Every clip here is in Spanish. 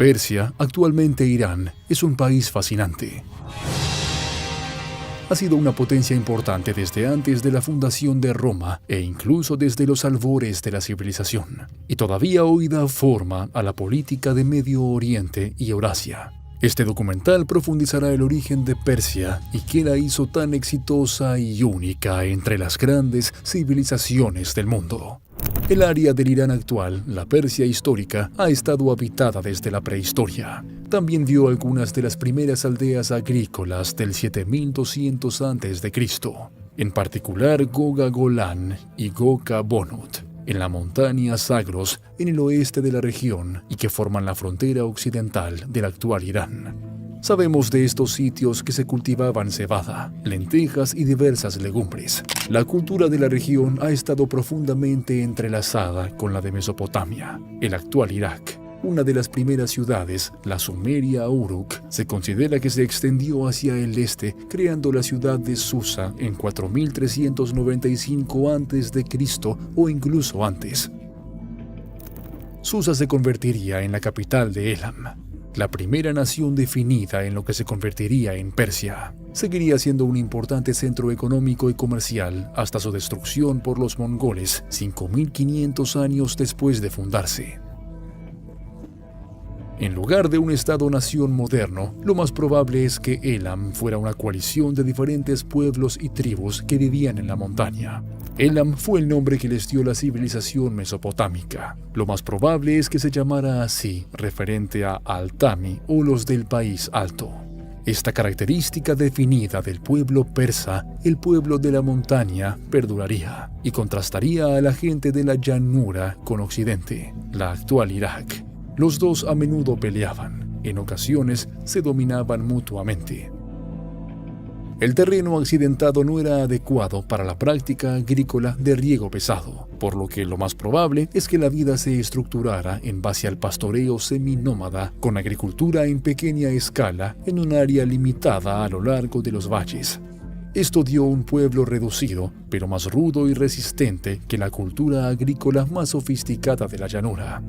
Persia, actualmente Irán, es un país fascinante. Ha sido una potencia importante desde antes de la fundación de Roma e incluso desde los albores de la civilización, y todavía hoy da forma a la política de Medio Oriente y Eurasia. Este documental profundizará el origen de Persia y qué la hizo tan exitosa y única entre las grandes civilizaciones del mundo. El área del Irán actual, la Persia histórica, ha estado habitada desde la prehistoria. También vio algunas de las primeras aldeas agrícolas del 7200 a.C., en particular Goga Golán y Goka Bonut, en la montaña Zagros, en el oeste de la región y que forman la frontera occidental del actual Irán. Sabemos de estos sitios que se cultivaban cebada, lentejas y diversas legumbres. La cultura de la región ha estado profundamente entrelazada con la de Mesopotamia, el actual Irak. Una de las primeras ciudades, la sumeria Uruk, se considera que se extendió hacia el este, creando la ciudad de Susa en 4395 a.C. o incluso antes. Susa se convertiría en la capital de Elam, la primera nación definida en lo que se convertiría en Persia. Seguiría siendo un importante centro económico y comercial hasta su destrucción por los mongoles 5500 años después de fundarse. En lugar de un estado-nación moderno, lo más probable es que Elam fuera una coalición de diferentes pueblos y tribus que vivían en la montaña. Elam fue el nombre que les dio la civilización mesopotámica. Lo más probable es que se llamara así, referente a Altami o los del país alto. Esta característica definida del pueblo persa, el pueblo de la montaña, perduraría y contrastaría a la gente de la llanura con Occidente, la actual Irak. Los dos a menudo peleaban, en ocasiones se dominaban mutuamente. El terreno accidentado no era adecuado para la práctica agrícola de riego pesado, por lo que lo más probable es que la vida se estructurara en base al pastoreo seminómada con agricultura en pequeña escala en un área limitada a lo largo de los valles. Esto dio un pueblo reducido, pero más rudo y resistente que la cultura agrícola más sofisticada de la llanura.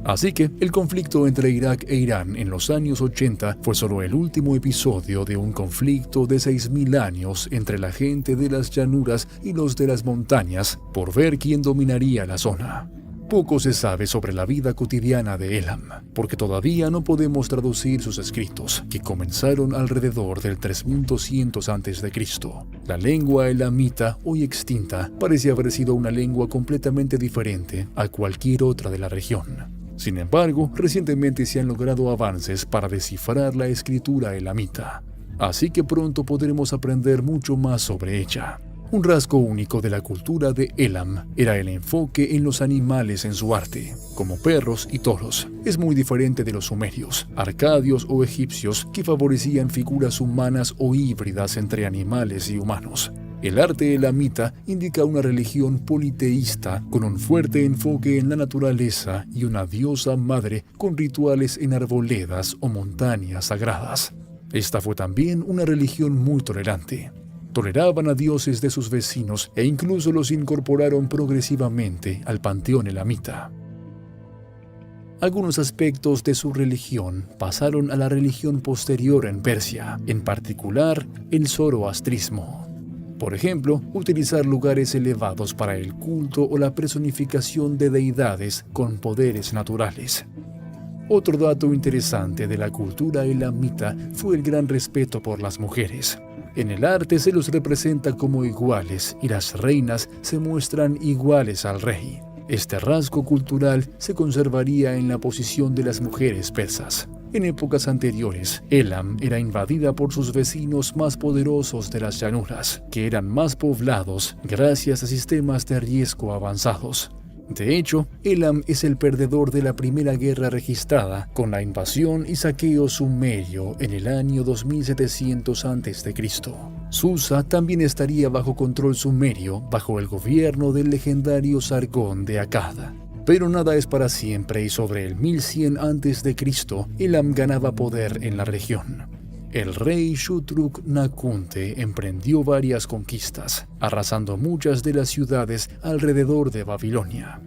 Así que el conflicto entre Irak e Irán en los años 80 fue solo el último episodio de un conflicto de 6000 años entre la gente de las llanuras y los de las montañas por ver quién dominaría la zona. Poco se sabe sobre la vida cotidiana de Elam, porque todavía no podemos traducir sus escritos, que comenzaron alrededor del 3200 a.C. La lengua elamita, hoy extinta, parece haber sido una lengua completamente diferente a cualquier otra de la región. Sin embargo, recientemente se han logrado avances para descifrar la escritura elamita, así que pronto podremos aprender mucho más sobre ella. Un rasgo único de la cultura de Elam era el enfoque en los animales en su arte, como perros y toros. Es muy diferente de los sumerios, arcadios o egipcios que favorecían figuras humanas o híbridas entre animales y humanos. El arte elamita indica una religión politeísta con un fuerte enfoque en la naturaleza y una diosa madre con rituales en arboledas o montañas sagradas. Esta fue también una religión muy tolerante. Toleraban a dioses de sus vecinos e incluso los incorporaron progresivamente al panteón elamita. Algunos aspectos de su religión pasaron a la religión posterior en Persia, en particular el zoroastrismo. Por ejemplo, utilizar lugares elevados para el culto o la personificación de deidades con poderes naturales. Otro dato interesante de la cultura elamita fue el gran respeto por las mujeres. En el arte se los representa como iguales y las reinas se muestran iguales al rey. Este rasgo cultural se conservaría en la posición de las mujeres persas. En épocas anteriores, Elam era invadida por sus vecinos más poderosos de las llanuras, que eran más poblados gracias a sistemas de riesgo avanzados. De hecho, Elam es el perdedor de la primera guerra registrada con la invasión y saqueo sumerio en el año 2700 a.C. Susa también estaría bajo control sumerio bajo el gobierno del legendario Sargón de Akkad. Pero nada es para siempre y sobre el 1100 a.C., Elam ganaba poder en la región. El rey Shutruk-Nakhunte emprendió varias conquistas, arrasando muchas de las ciudades alrededor de Babilonia.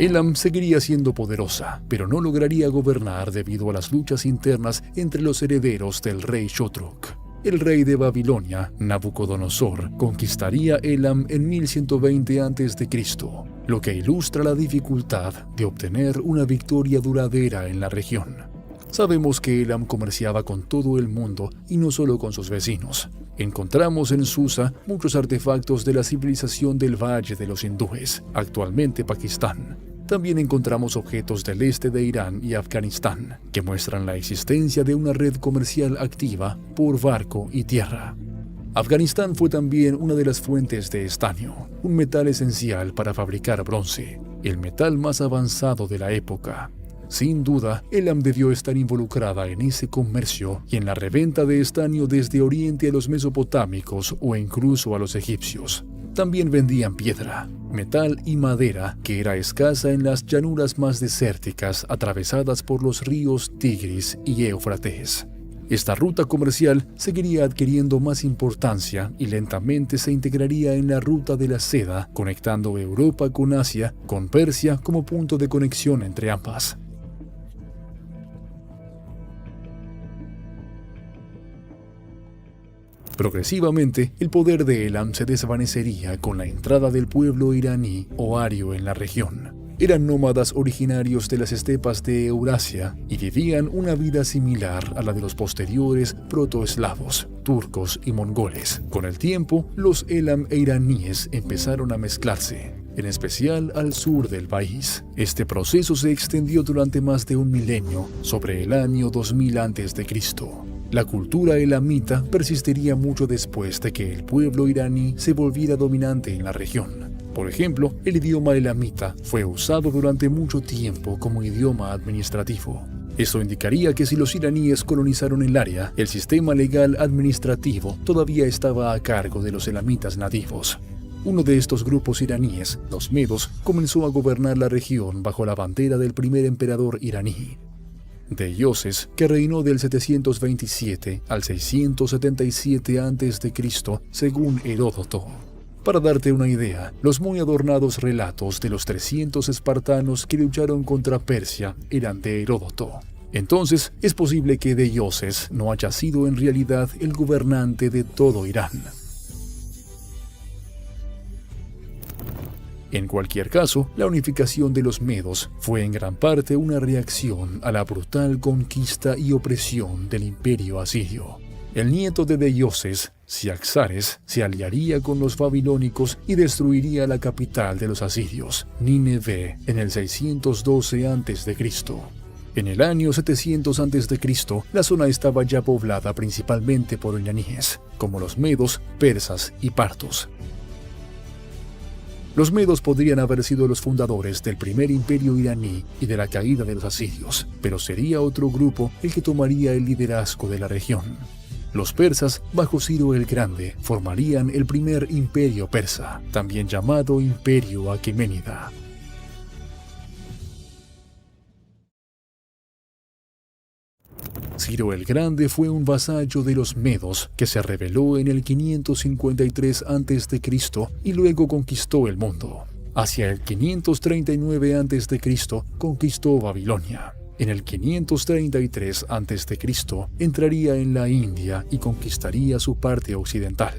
Elam seguiría siendo poderosa, pero no lograría gobernar debido a las luchas internas entre los herederos del rey Xotrux. El rey de Babilonia, Nabucodonosor, conquistaría Elam en 1120 a.C., lo que ilustra la dificultad de obtener una victoria duradera en la región. Sabemos que Elam comerciaba con todo el mundo y no solo con sus vecinos. Encontramos en Susa muchos artefactos de la civilización del Valle de los Hindúes, actualmente Pakistán. También encontramos objetos del este de Irán y Afganistán, que muestran la existencia de una red comercial activa por barco y tierra. Afganistán fue también una de las fuentes de estaño, un metal esencial para fabricar bronce, el metal más avanzado de la época. Sin duda, Elam debió estar involucrada en ese comercio y en la reventa de estaño desde Oriente a los mesopotámicos o incluso a los egipcios. También vendían piedra, metal y madera, que era escasa en las llanuras más desérticas atravesadas por los ríos Tigris y Éufrates. Esta ruta comercial seguiría adquiriendo más importancia y lentamente se integraría en la ruta de la seda, conectando Europa con Asia, con Persia como punto de conexión entre ambas. Progresivamente, el poder de Elam se desvanecería con la entrada del pueblo iraní o ario en la región. Eran nómadas originarios de las estepas de Eurasia y vivían una vida similar a la de los posteriores protoeslavos, turcos y mongoles. Con el tiempo, los Elam e iraníes empezaron a mezclarse, en especial al sur del país. Este proceso se extendió durante más de un milenio, sobre el año 2000 a.C. La cultura elamita persistiría mucho después de que el pueblo iraní se volviera dominante en la región. Por ejemplo, el idioma elamita fue usado durante mucho tiempo como idioma administrativo. Esto indicaría que si los iraníes colonizaron el área, el sistema legal administrativo todavía estaba a cargo de los elamitas nativos. Uno de estos grupos iraníes, los medos, comenzó a gobernar la región bajo la bandera del primer emperador iraní, Deioces, que reinó del 727 al 677 a.C., según Heródoto. Para darte una idea, los muy adornados relatos de los 300 espartanos que lucharon contra Persia eran de Heródoto. Entonces, es posible que Deioces no haya sido en realidad el gobernante de todo Irán. En cualquier caso, la unificación de los medos fue en gran parte una reacción a la brutal conquista y opresión del imperio asirio. El nieto de Deioces, Ciaxares, se aliaría con los babilónicos y destruiría la capital de los asirios, Nínive, en el 612 a.C. En el año 700 a.C., la zona estaba ya poblada principalmente por iraníes, como los medos, persas y partos. Los medos podrían haber sido los fundadores del primer imperio iraní y de la caída de los asirios, pero sería otro grupo el que tomaría el liderazgo de la región. Los persas, bajo Ciro el Grande, formarían el primer imperio persa, también llamado Imperio Aqueménida. Ciro el Grande fue un vasallo de los medos que se rebeló en el 553 a.C. y luego conquistó el mundo. Hacia el 539 a.C. conquistó Babilonia. En el 533 a.C. entraría en la India y conquistaría su parte occidental.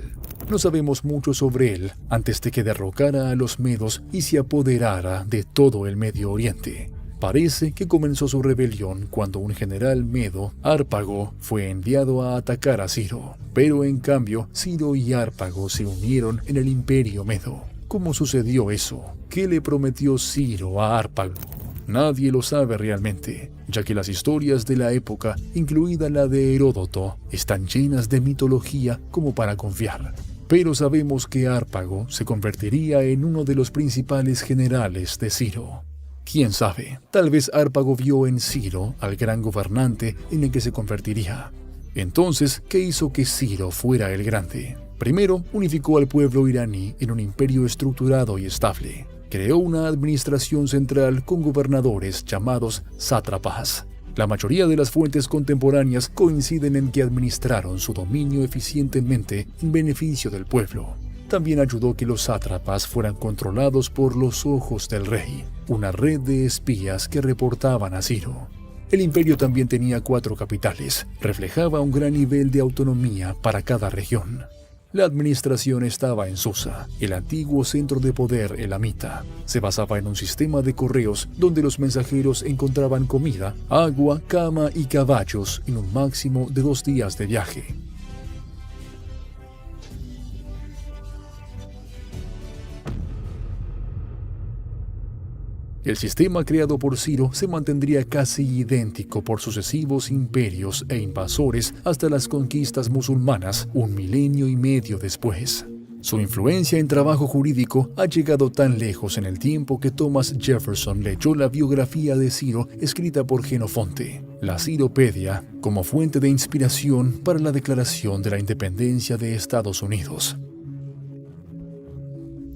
No sabemos mucho sobre él antes de que derrocara a los medos y se apoderara de todo el Medio Oriente. Parece que comenzó su rebelión cuando un general medo, Hárpago, fue enviado a atacar a Ciro. Pero en cambio, Ciro y Hárpago se unieron en el imperio medo. ¿Cómo sucedió eso? ¿Qué le prometió Ciro a Hárpago? Nadie lo sabe realmente, ya que las historias de la época, incluida la de Heródoto, están llenas de mitología como para confiar. Pero sabemos que Hárpago se convertiría en uno de los principales generales de Ciro. ¿Quién sabe? Tal vez Hárpago vio en Ciro al gran gobernante en el que se convertiría. Entonces, ¿qué hizo que Ciro fuera el grande? Primero, unificó al pueblo iraní en un imperio estructurado y estable. Creó una administración central con gobernadores llamados sátrapas. La mayoría de las fuentes contemporáneas coinciden en que administraron su dominio eficientemente en beneficio del pueblo. también ayudó que los sátrapas fueran controlados por los ojos del rey, una red de espías que reportaban a Ciro. El imperio también tenía 4 capitales, reflejaba un gran nivel de autonomía para cada región. La administración estaba en Susa, el antiguo centro de poder elamita. Se basaba en un sistema de correos donde los mensajeros encontraban comida, agua, cama y caballos en un máximo de 2 días de viaje. El sistema creado por Ciro se mantendría casi idéntico por sucesivos imperios e invasores hasta las conquistas musulmanas 1 milenio y medio después. Su influencia en trabajo jurídico ha llegado tan lejos en el tiempo que Thomas Jefferson leyó la biografía de Ciro escrita por Genofonte, la Ciropedia, como fuente de inspiración para la declaración de la independencia de Estados Unidos.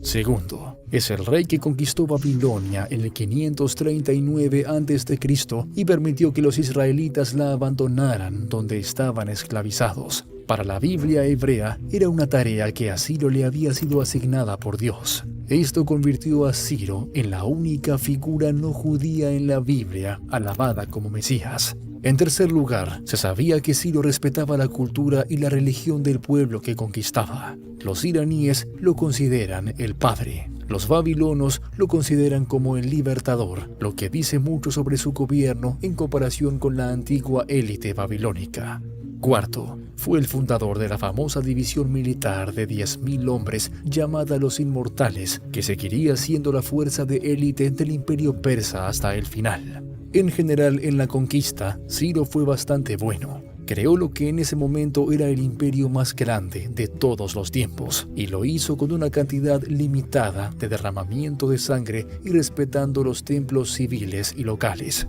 Segundo, es el rey que conquistó Babilonia en el 539 a.C. y permitió que los israelitas la abandonaran donde estaban esclavizados. Para la Biblia hebrea era una tarea que a Ciro le había sido asignada por Dios. Esto convirtió a Ciro en la única figura no judía en la Biblia alabada como Mesías. En tercer lugar, se sabía que Ciro respetaba la cultura y la religión del pueblo que conquistaba. Los iraníes lo consideran el padre. Los babilonos lo consideran como el libertador, lo que dice mucho sobre su gobierno en comparación con la antigua élite babilónica. Cuarto, fue el fundador de la famosa división militar de 10.000 hombres llamada los Inmortales, que seguiría siendo la fuerza de élite del imperio persa hasta el final. En general, en la conquista, Ciro fue bastante bueno. Creó lo que en ese momento era el imperio más grande de todos los tiempos, y lo hizo con una cantidad limitada de derramamiento de sangre y respetando los templos civiles y locales.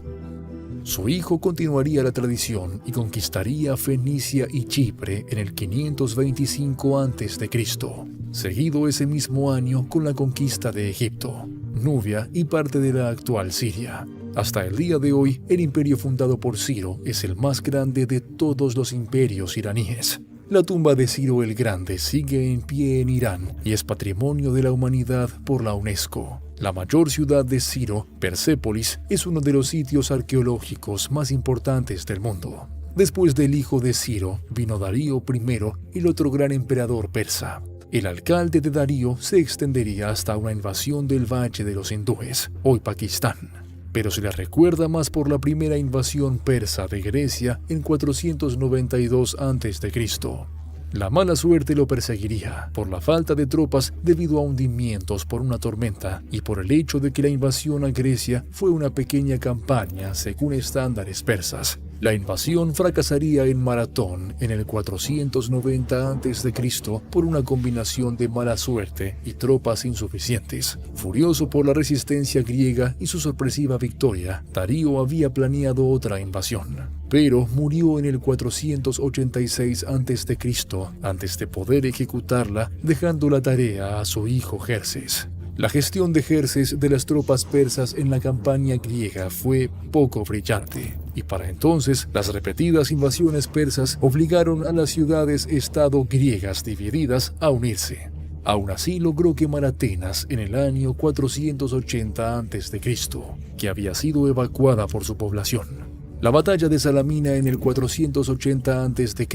Su hijo continuaría la tradición y conquistaría Fenicia y Chipre en el 525 a.C., seguido ese mismo año con la conquista de Egipto, Nubia y parte de la actual Siria. Hasta el día de hoy, el imperio fundado por Ciro es el más grande de todos los imperios iraníes. La tumba de Ciro el Grande sigue en pie en Irán y es patrimonio de la humanidad por la UNESCO. La mayor ciudad de Ciro, Persépolis, es uno de los sitios arqueológicos más importantes del mundo. Después del hijo de Ciro, vino Darío I, el otro gran emperador persa. El alcalde de Darío se extendería hasta una invasión del Valle de los Hindúes, hoy Pakistán, pero se le recuerda más por la primera invasión persa de Grecia en 492 a.C. La mala suerte lo perseguiría por la falta de tropas debido a hundimientos por una tormenta y por el hecho de que la invasión a Grecia fue una pequeña campaña según estándares persas. La invasión fracasaría en Maratón en el 490 a.C. por una combinación de mala suerte y tropas insuficientes. Furioso por la resistencia griega y su sorpresiva victoria, Darío había planeado otra invasión, pero murió en el 486 a.C. antes de poder ejecutarla, dejando la tarea a su hijo Jerjes. La gestión de Jerjes de las tropas persas en la campaña griega fue poco brillante, y para entonces las repetidas invasiones persas obligaron a las ciudades-estado griegas divididas a unirse. Aún así logró quemar Atenas en el año 480 a.C., que había sido evacuada por su población. La batalla de Salamina en el 480 a.C.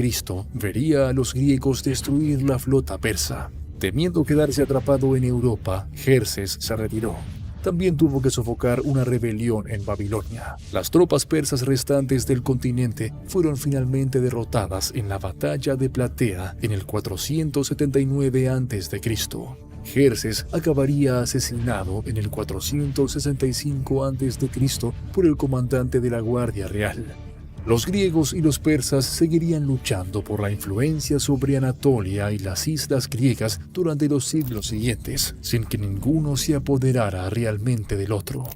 vería a los griegos destruir la flota persa. Temiendo quedarse atrapado en Europa, Jerjes se retiró. También tuvo que sofocar una rebelión en Babilonia. Las tropas persas restantes del continente fueron finalmente derrotadas en la batalla de Platea en el 479 a.C. Jerjes acabaría asesinado en el 465 a.C. por el comandante de la Guardia Real. Los griegos y los persas seguirían luchando por la influencia sobre Anatolia y las islas griegas durante los siglos siguientes, sin que ninguno se apoderara realmente del otro.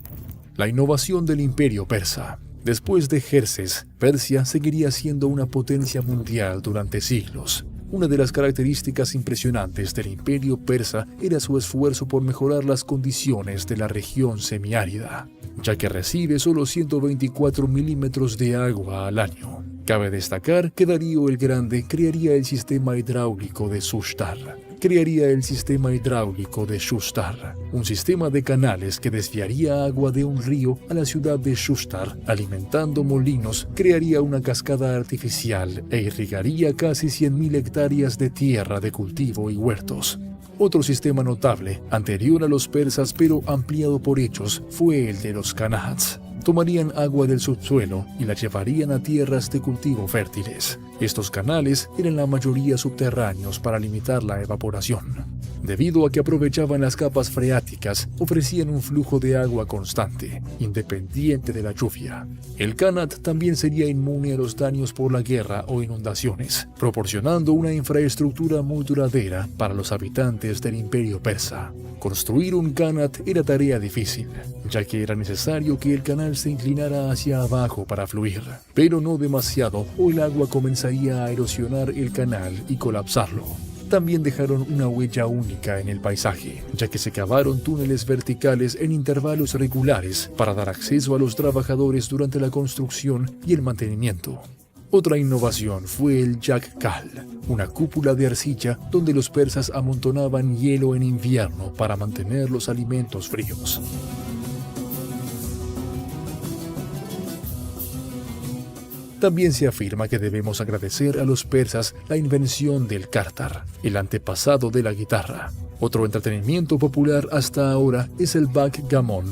La innovación del imperio persa. Después de Jerjes, Persia seguiría siendo una potencia mundial durante siglos. Una de las características impresionantes del imperio persa era su esfuerzo por mejorar las condiciones de la región semiárida, ya que recibe solo 124 milímetros de agua al año. Cabe destacar que Darío el Grande crearía el sistema hidráulico de Sushtar, crearía el sistema hidráulico de Shustar, un sistema de canales que desviaría agua de un río a la ciudad de Shustar, alimentando molinos, crearía una cascada artificial e irrigaría casi 100.000 hectáreas de tierra de cultivo y huertos. Otro sistema notable, anterior a los persas pero ampliado por ellos, fue el de los Kanats. Tomarían agua del subsuelo y la llevarían a tierras de cultivo fértiles. Estos canales eran la mayoría subterráneos para limitar la evaporación. Debido a que aprovechaban las capas freáticas, ofrecían un flujo de agua constante, independiente de la lluvia. El Kanat también sería inmune a los daños por la guerra o inundaciones, proporcionando una infraestructura muy duradera para los habitantes del Imperio Persa. Construir un Kanat era tarea difícil, ya que era necesario que el canal se inclinara hacia abajo para fluir, pero no demasiado o el agua comenzaría a erosionar el canal y colapsarlo. También dejaron una huella única en el paisaje, ya que se cavaron túneles verticales en intervalos regulares para dar acceso a los trabajadores durante la construcción y el mantenimiento. Otra innovación fue el Yak-Kal, una cúpula de arcilla donde los persas amontonaban hielo en invierno para mantener los alimentos fríos. También se afirma que debemos agradecer a los persas la invención del kártar, el antepasado de la guitarra. Otro entretenimiento popular hasta ahora es el backgammon.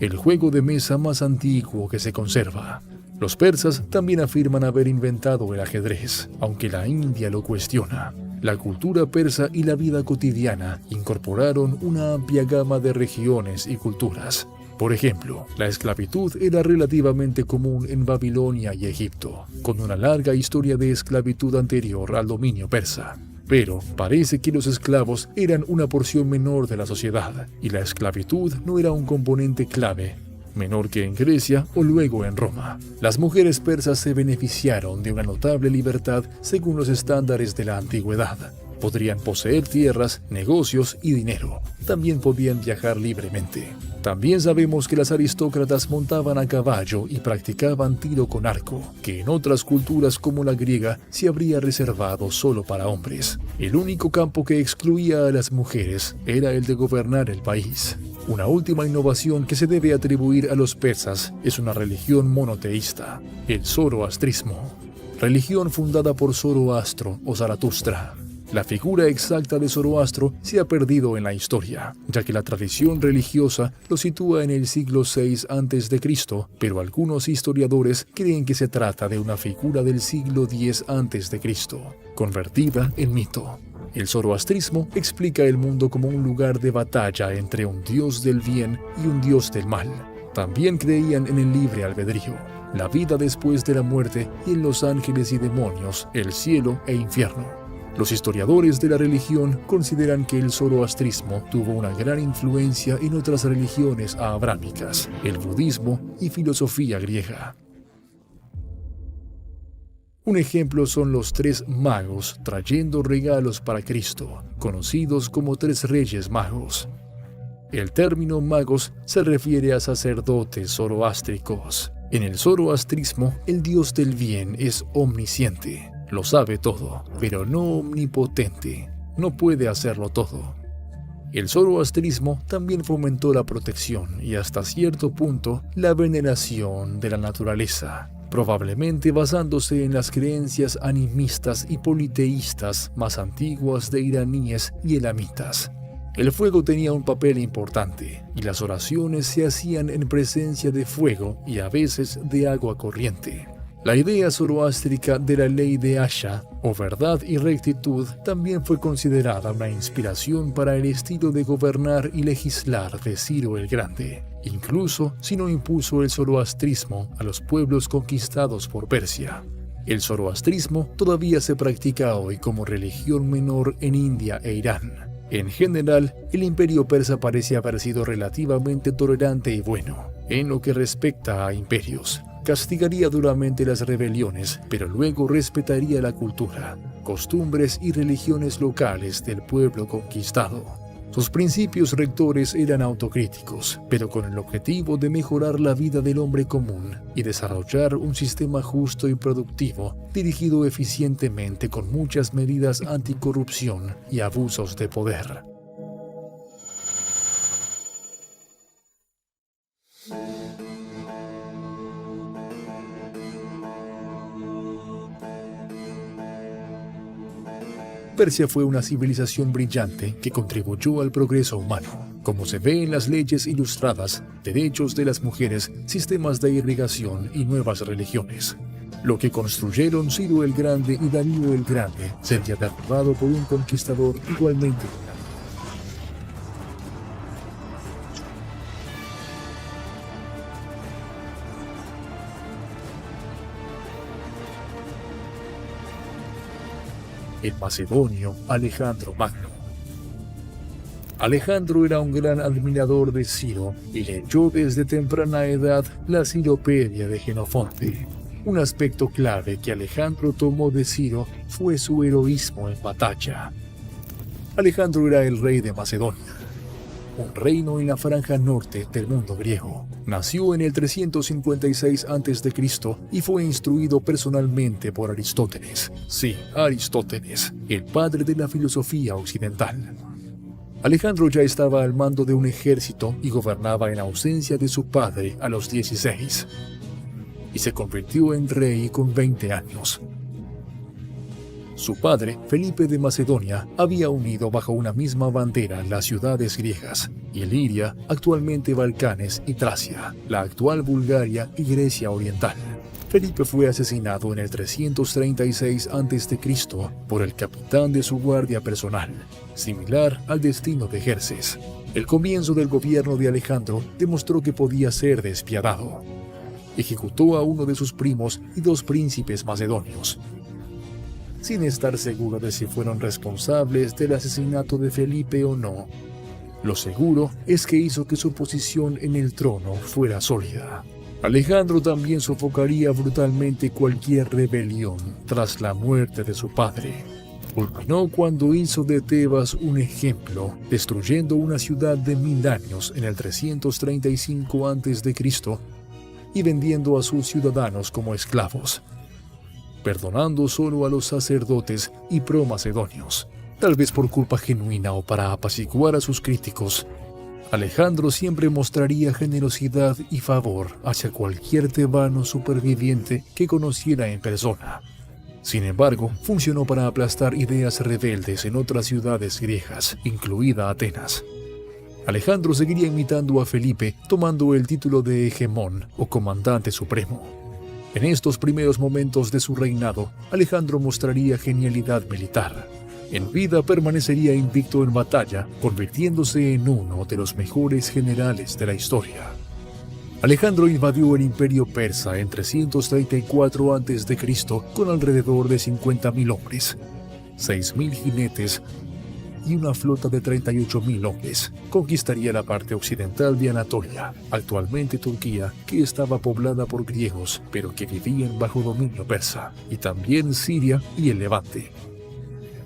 El juego de mesa más antiguo que se conserva. Los persas también afirman haber inventado el ajedrez, aunque la India lo cuestiona. La cultura persa y la vida cotidiana incorporaron una amplia gama de regiones y culturas. Por ejemplo, la esclavitud era relativamente común en Babilonia y Egipto, con una larga historia de esclavitud anterior al dominio persa. Pero parece que los esclavos eran una porción menor de la sociedad, y la esclavitud no era un componente clave, menor que en Grecia o luego en Roma. Las mujeres persas se beneficiaron de una notable libertad según los estándares de la antigüedad. Podrían poseer tierras, negocios y dinero. También podían viajar libremente. También sabemos que las aristócratas montaban a caballo y practicaban tiro con arco, que en otras culturas como la griega se habría reservado solo para hombres. El único campo que excluía a las mujeres era el de gobernar el país. Una última innovación que se debe atribuir a los persas es una religión monoteísta, el zoroastrismo, religión fundada por Zoroastro o Zaratustra. La figura exacta de Zoroastro se ha perdido en la historia, ya que la tradición religiosa lo sitúa en el siglo VI a.C., pero algunos historiadores creen que se trata de una figura del siglo X a.C., convertida en mito. El zoroastrismo explica el mundo como un lugar de batalla entre un dios del bien y un dios del mal. También creían en el libre albedrío, la vida después de la muerte y en los ángeles y demonios, el cielo e infierno. Los historiadores de la religión consideran que el zoroastrismo tuvo una gran influencia en otras religiones abrahámicas, el budismo y filosofía griega. Un ejemplo son los 3 magos trayendo regalos para Cristo, conocidos como 3 reyes magos. El término magos se refiere a sacerdotes zoroástricos. En el zoroastrismo, el dios del bien es omnisciente. Lo sabe todo, pero no omnipotente. No puede hacerlo todo. El zoroastrismo también fomentó la protección y hasta cierto punto la veneración de la naturaleza, probablemente basándose en las creencias animistas y politeístas más antiguas de iraníes y elamitas. El fuego tenía un papel importante y las oraciones se hacían en presencia de fuego y a veces de agua corriente. La idea zoroástrica de la ley de Asha, o verdad y rectitud, también fue considerada una inspiración para el estilo de gobernar y legislar de Ciro el Grande, incluso si no impuso el zoroastrismo a los pueblos conquistados por Persia. El zoroastrismo todavía se practica hoy como religión menor en India e Irán. En general, el imperio persa parece haber sido relativamente tolerante y bueno, en lo que respecta a imperios. Castigaría duramente las rebeliones, pero luego respetaría la cultura, costumbres y religiones locales del pueblo conquistado. Sus principios rectores eran autocríticos, pero con el objetivo de mejorar la vida del hombre común y desarrollar un sistema justo y productivo, dirigido eficientemente con muchas medidas anticorrupción y abusos de poder. Persia fue una civilización brillante que contribuyó al progreso humano, como se ve en las leyes ilustradas, derechos de las mujeres, sistemas de irrigación y nuevas religiones. Lo que construyeron Ciro el Grande y Darío el Grande sería derribado por un conquistador igualmente grande. El macedonio Alejandro Magno. Alejandro era un gran admirador de Ciro y leyó desde temprana edad la Ciropedia de Jenofonte. Un aspecto clave que Alejandro tomó de Ciro fue su heroísmo en batalla. Alejandro era el rey de Macedonia, un reino en la franja norte del mundo griego. Nació en el 356 a.C. y fue instruido personalmente por Aristóteles. Sí, Aristóteles, el padre de la filosofía occidental. Alejandro ya estaba al mando de un ejército y gobernaba en ausencia de su padre a los 16, y se convirtió en rey con 20 años. Su padre, Felipe de Macedonia, había unido bajo una misma bandera las ciudades griegas, Iliria, actualmente Balcanes, y Tracia, la actual Bulgaria y Grecia Oriental. Felipe fue asesinado en el 336 a.C. por el capitán de su guardia personal, similar al destino de Jerjes. El comienzo del gobierno de Alejandro demostró que podía ser despiadado. Ejecutó a uno de sus primos y 2 príncipes macedonios, sin estar seguro de si fueron responsables del asesinato de Felipe o no. Lo seguro es que hizo que su posición en el trono fuera sólida. Alejandro también sofocaría brutalmente cualquier rebelión tras la muerte de su padre. Culminó cuando hizo de Tebas un ejemplo, destruyendo una ciudad de 1000 años en el 335 a.C. y vendiendo a sus ciudadanos como esclavos, perdonando solo a los sacerdotes y pro-macedonios. Tal vez por culpa genuina o para apaciguar a sus críticos, Alejandro siempre mostraría generosidad y favor hacia cualquier tebano superviviente que conociera en persona. Sin embargo, funcionó para aplastar ideas rebeldes en otras ciudades griegas, incluida Atenas. Alejandro seguiría imitando a Felipe, tomando el título de hegemón o comandante supremo. En estos primeros momentos de su reinado, Alejandro mostraría genialidad militar. En vida permanecería invicto en batalla, convirtiéndose en uno de los mejores generales de la historia. Alejandro invadió el imperio persa en 334 a.C. con alrededor de 50.000 hombres, 6.000 jinetes y una flota de 38.000 hombres. Conquistaría la parte occidental de Anatolia, actualmente Turquía, que estaba poblada por griegos, pero que vivían bajo dominio persa, y también Siria y el Levante.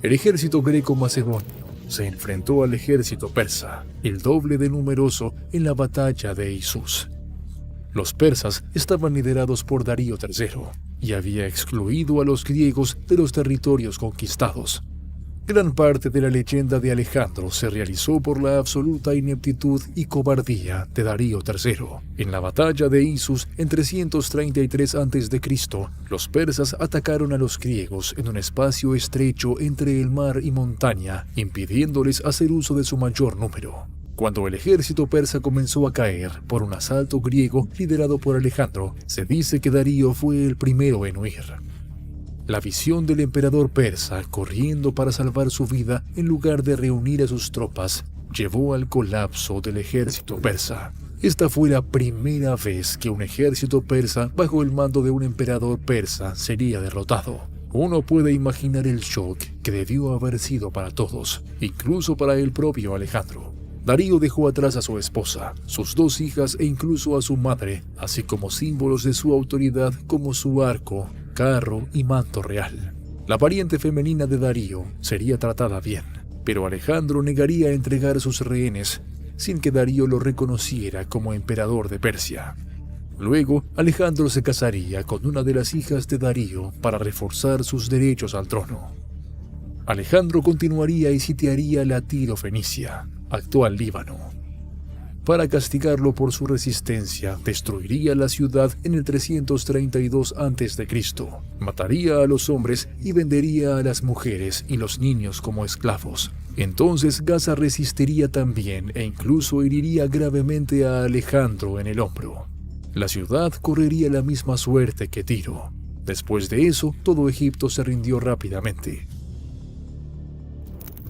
El ejército greco-macedonio se enfrentó al ejército persa, el doble de numeroso, en la batalla de Issus. Los persas estaban liderados por Darío III y había excluido a los griegos de los territorios conquistados. Gran parte de la leyenda de Alejandro se realizó por la absoluta ineptitud y cobardía de Darío III. En la batalla de Issus en 333 a.C., los persas atacaron a los griegos en un espacio estrecho entre el mar y montaña, impidiéndoles hacer uso de su mayor número. Cuando el ejército persa comenzó a caer por un asalto griego liderado por Alejandro, se dice que Darío fue el primero en huir. La visión del emperador persa corriendo para salvar su vida en lugar de reunir a sus tropas llevó al colapso del ejército persa. Esta fue la primera vez que un ejército persa bajo el mando de un emperador persa sería derrotado. Uno puede imaginar el shock que debió haber sido para todos, incluso para el propio Alejandro. Darío dejó atrás a su esposa, sus 2 hijas e incluso a su madre, así como símbolos de su autoridad como su arco, carro y manto real. La pariente femenina de Darío sería tratada bien, pero Alejandro negaría entregar sus rehenes sin que Darío lo reconociera como emperador de Persia. Luego, Alejandro se casaría con una de las hijas de Darío para reforzar sus derechos al trono. Alejandro continuaría y sitiaría la Tiro-Fenicia, actual Líbano. Para castigarlo por su resistencia, destruiría la ciudad en el 332 a.C., mataría a los hombres y vendería a las mujeres y los niños como esclavos. Entonces Gaza resistiría también e incluso heriría gravemente a Alejandro en el hombro. La ciudad correría la misma suerte que Tiro. Después de eso, todo Egipto se rindió rápidamente.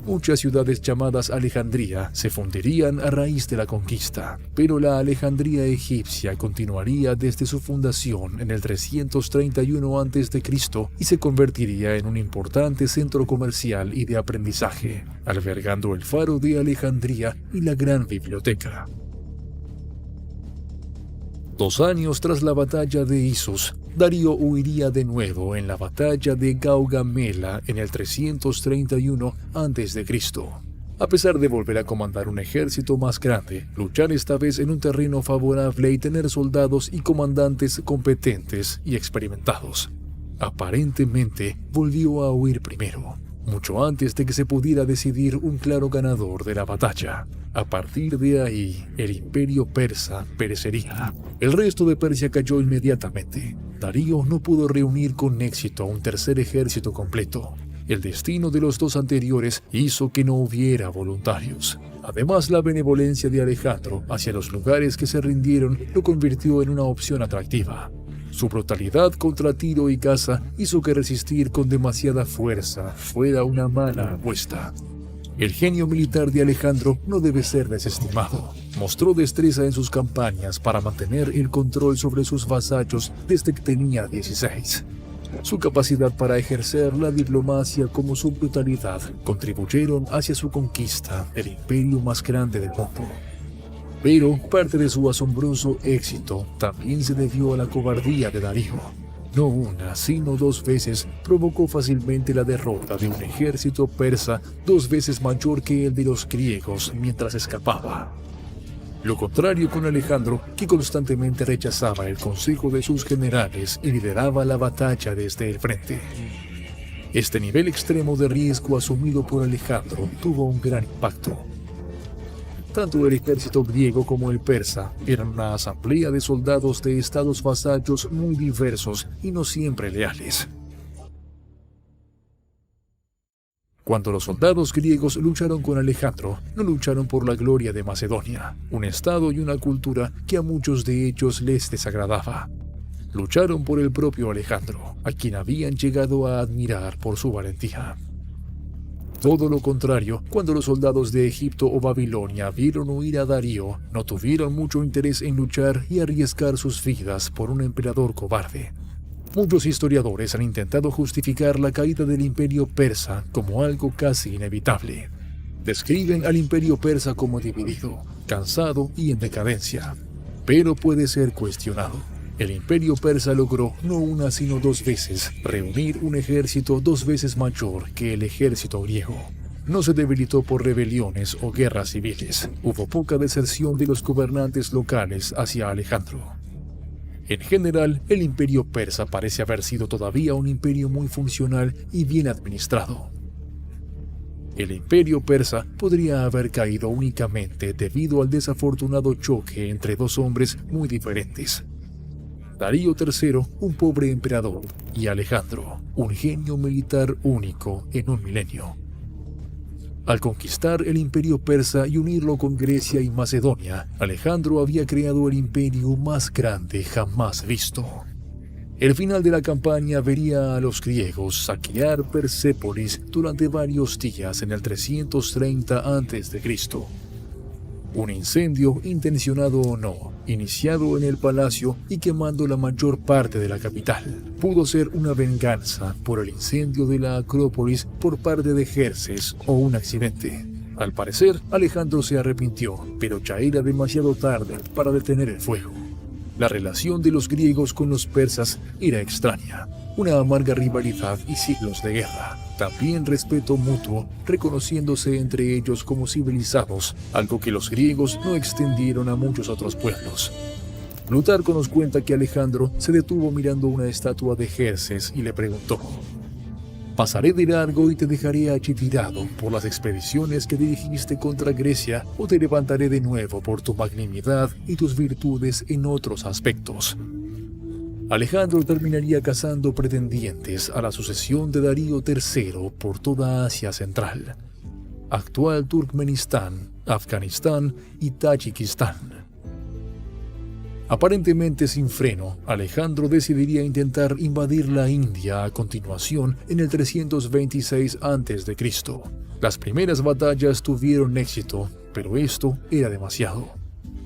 Muchas ciudades llamadas Alejandría se fundirían a raíz de la conquista, pero la Alejandría egipcia continuaría desde su fundación en el 331 a.C. y se convertiría en un importante centro comercial y de aprendizaje, albergando el faro de Alejandría y la gran biblioteca. 2 años tras la batalla de Isos, Darío huiría de nuevo en la batalla de Gaugamela en el 331 a.C. A pesar de volver a comandar un ejército más grande, luchar esta vez en un terreno favorable y tener soldados y comandantes competentes y experimentados, aparentemente volvió a huir primero, mucho antes de que se pudiera decidir un claro ganador de la batalla. A partir de ahí, el imperio persa perecería. El resto de Persia cayó inmediatamente. Darío no pudo reunir con éxito a un tercer ejército completo. El destino de los 2 anteriores hizo que no hubiera voluntarios. Además, la benevolencia de Alejandro hacia los lugares que se rindieron lo convirtió en una opción atractiva. Su brutalidad contra Tiro y Gaza hizo que resistir con demasiada fuerza fuera una mala apuesta. El genio militar de Alejandro no debe ser desestimado. Mostró destreza en sus campañas para mantener el control sobre sus vasallos desde que tenía 16. Su capacidad para ejercer la diplomacia como su brutalidad contribuyeron hacia su conquista del imperio más grande del mundo. Pero parte de su asombroso éxito también se debió a la cobardía de Darío. No una, sino 2 veces provocó fácilmente la derrota de un ejército persa 2 veces mayor que el de los griegos mientras escapaba. Lo contrario con Alejandro, que constantemente rechazaba el consejo de sus generales y lideraba la batalla desde el frente. Este nivel extremo de riesgo asumido por Alejandro tuvo un gran impacto. Tanto el ejército griego como el persa eran una asamblea de soldados de estados vasallos muy diversos y no siempre leales. Cuando los soldados griegos lucharon con Alejandro, no lucharon por la gloria de Macedonia, un estado y una cultura que a muchos de ellos les desagradaba. Lucharon por el propio Alejandro, a quien habían llegado a admirar por su valentía. Todo lo contrario, cuando los soldados de Egipto o Babilonia vieron huir a Darío, no tuvieron mucho interés en luchar y arriesgar sus vidas por un emperador cobarde. Muchos historiadores han intentado justificar la caída del imperio persa como algo casi inevitable. Describen al imperio persa como dividido, cansado y en decadencia. Pero puede ser cuestionado. El imperio persa logró, no una sino 2 veces, reunir un ejército 2 veces mayor que el ejército griego. No se debilitó por rebeliones o guerras civiles. Hubo poca deserción de los gobernantes locales hacia Alejandro. En general, el imperio persa parece haber sido todavía un imperio muy funcional y bien administrado. El imperio persa podría haber caído únicamente debido al desafortunado choque entre 2 hombres muy diferentes. Darío III, un pobre emperador, y Alejandro, un genio militar único en un milenio. Al conquistar el imperio persa y unirlo con Grecia y Macedonia, Alejandro había creado el imperio más grande jamás visto. El final de la campaña vería a los griegos saquear Persépolis durante varios días en el 330 a.C. Un incendio, intencionado o no, iniciado en el palacio y quemando la mayor parte de la capital, pudo ser una venganza por el incendio de la Acrópolis por parte de Jerjes o un accidente. Al parecer, Alejandro se arrepintió, pero ya era demasiado tarde para detener el fuego. La relación de los griegos con los persas era extraña. una amarga rivalidad y siglos de guerra. También respeto mutuo, reconociéndose entre ellos como civilizados, algo que los griegos no extendieron a muchos otros pueblos. Plutarco nos cuenta que Alejandro se detuvo mirando una estatua de Jerjes y le preguntó: ¿pasaré de largo y te dejaré allí tirado por las expediciones que dirigiste contra Grecia, o te levantaré de nuevo por tu magnanimidad y tus virtudes en otros aspectos? Alejandro terminaría cazando pretendientes a la sucesión de Darío III por toda Asia Central, actual Turkmenistán, Afganistán y Tayikistán. Aparentemente sin freno, Alejandro decidiría intentar invadir la India a continuación en el 326 a.C. Las primeras batallas tuvieron éxito, pero esto era demasiado.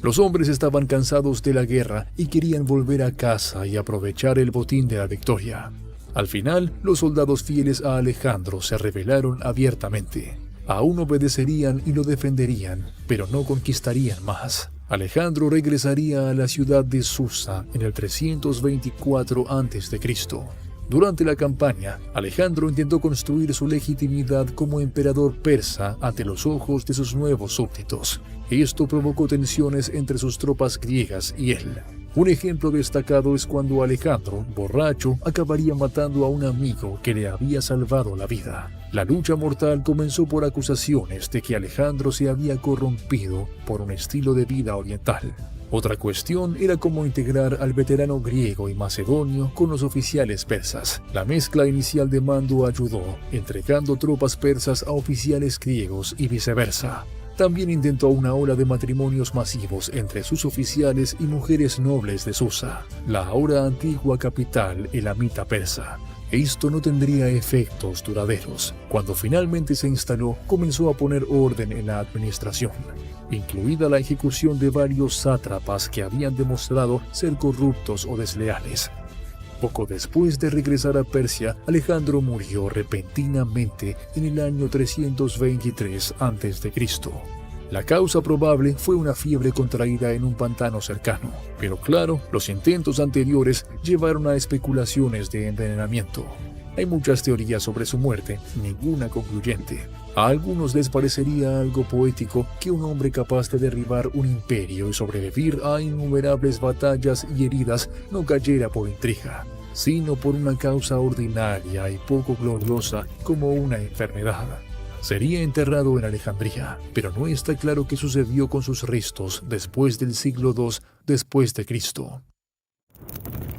Los hombres estaban cansados de la guerra y querían volver a casa y aprovechar el botín de la victoria. Al final, los soldados fieles a Alejandro se rebelaron abiertamente. Aún obedecerían y lo defenderían, pero no conquistarían más. Alejandro regresaría a la ciudad de Susa en el 324 a.C. Durante la campaña, Alejandro intentó construir su legitimidad como emperador persa ante los ojos de sus nuevos súbditos. Esto provocó tensiones entre sus tropas griegas y él. Un ejemplo destacado es cuando Alejandro, borracho, acabaría matando a un amigo que le había salvado la vida. La lucha mortal comenzó por acusaciones de que Alejandro se había corrompido por un estilo de vida oriental. Otra cuestión era cómo integrar al veterano griego y macedonio con los oficiales persas. La mezcla inicial de mando ayudó, entregando tropas persas a oficiales griegos y viceversa. También intentó una ola de matrimonios masivos entre sus oficiales y mujeres nobles de Susa, la ahora antigua capital elamita persa. Esto no tendría efectos duraderos. Cuando finalmente se instaló, comenzó a poner orden en la administración, incluida la ejecución de varios sátrapas que habían demostrado ser corruptos o desleales. Poco después de regresar a Persia, Alejandro murió repentinamente en el año 323 a.C. La causa probable fue una fiebre contraída en un pantano cercano, pero claro, los intentos anteriores llevaron a especulaciones de envenenamiento. Hay muchas teorías sobre su muerte, ninguna concluyente. A algunos les parecería algo poético que un hombre capaz de derribar un imperio y sobrevivir a innumerables batallas y heridas no cayera por intriga, sino por una causa ordinaria y poco gloriosa como una enfermedad. Sería enterrado en Alejandría, pero no está claro qué sucedió con sus restos después del siglo II después de Cristo.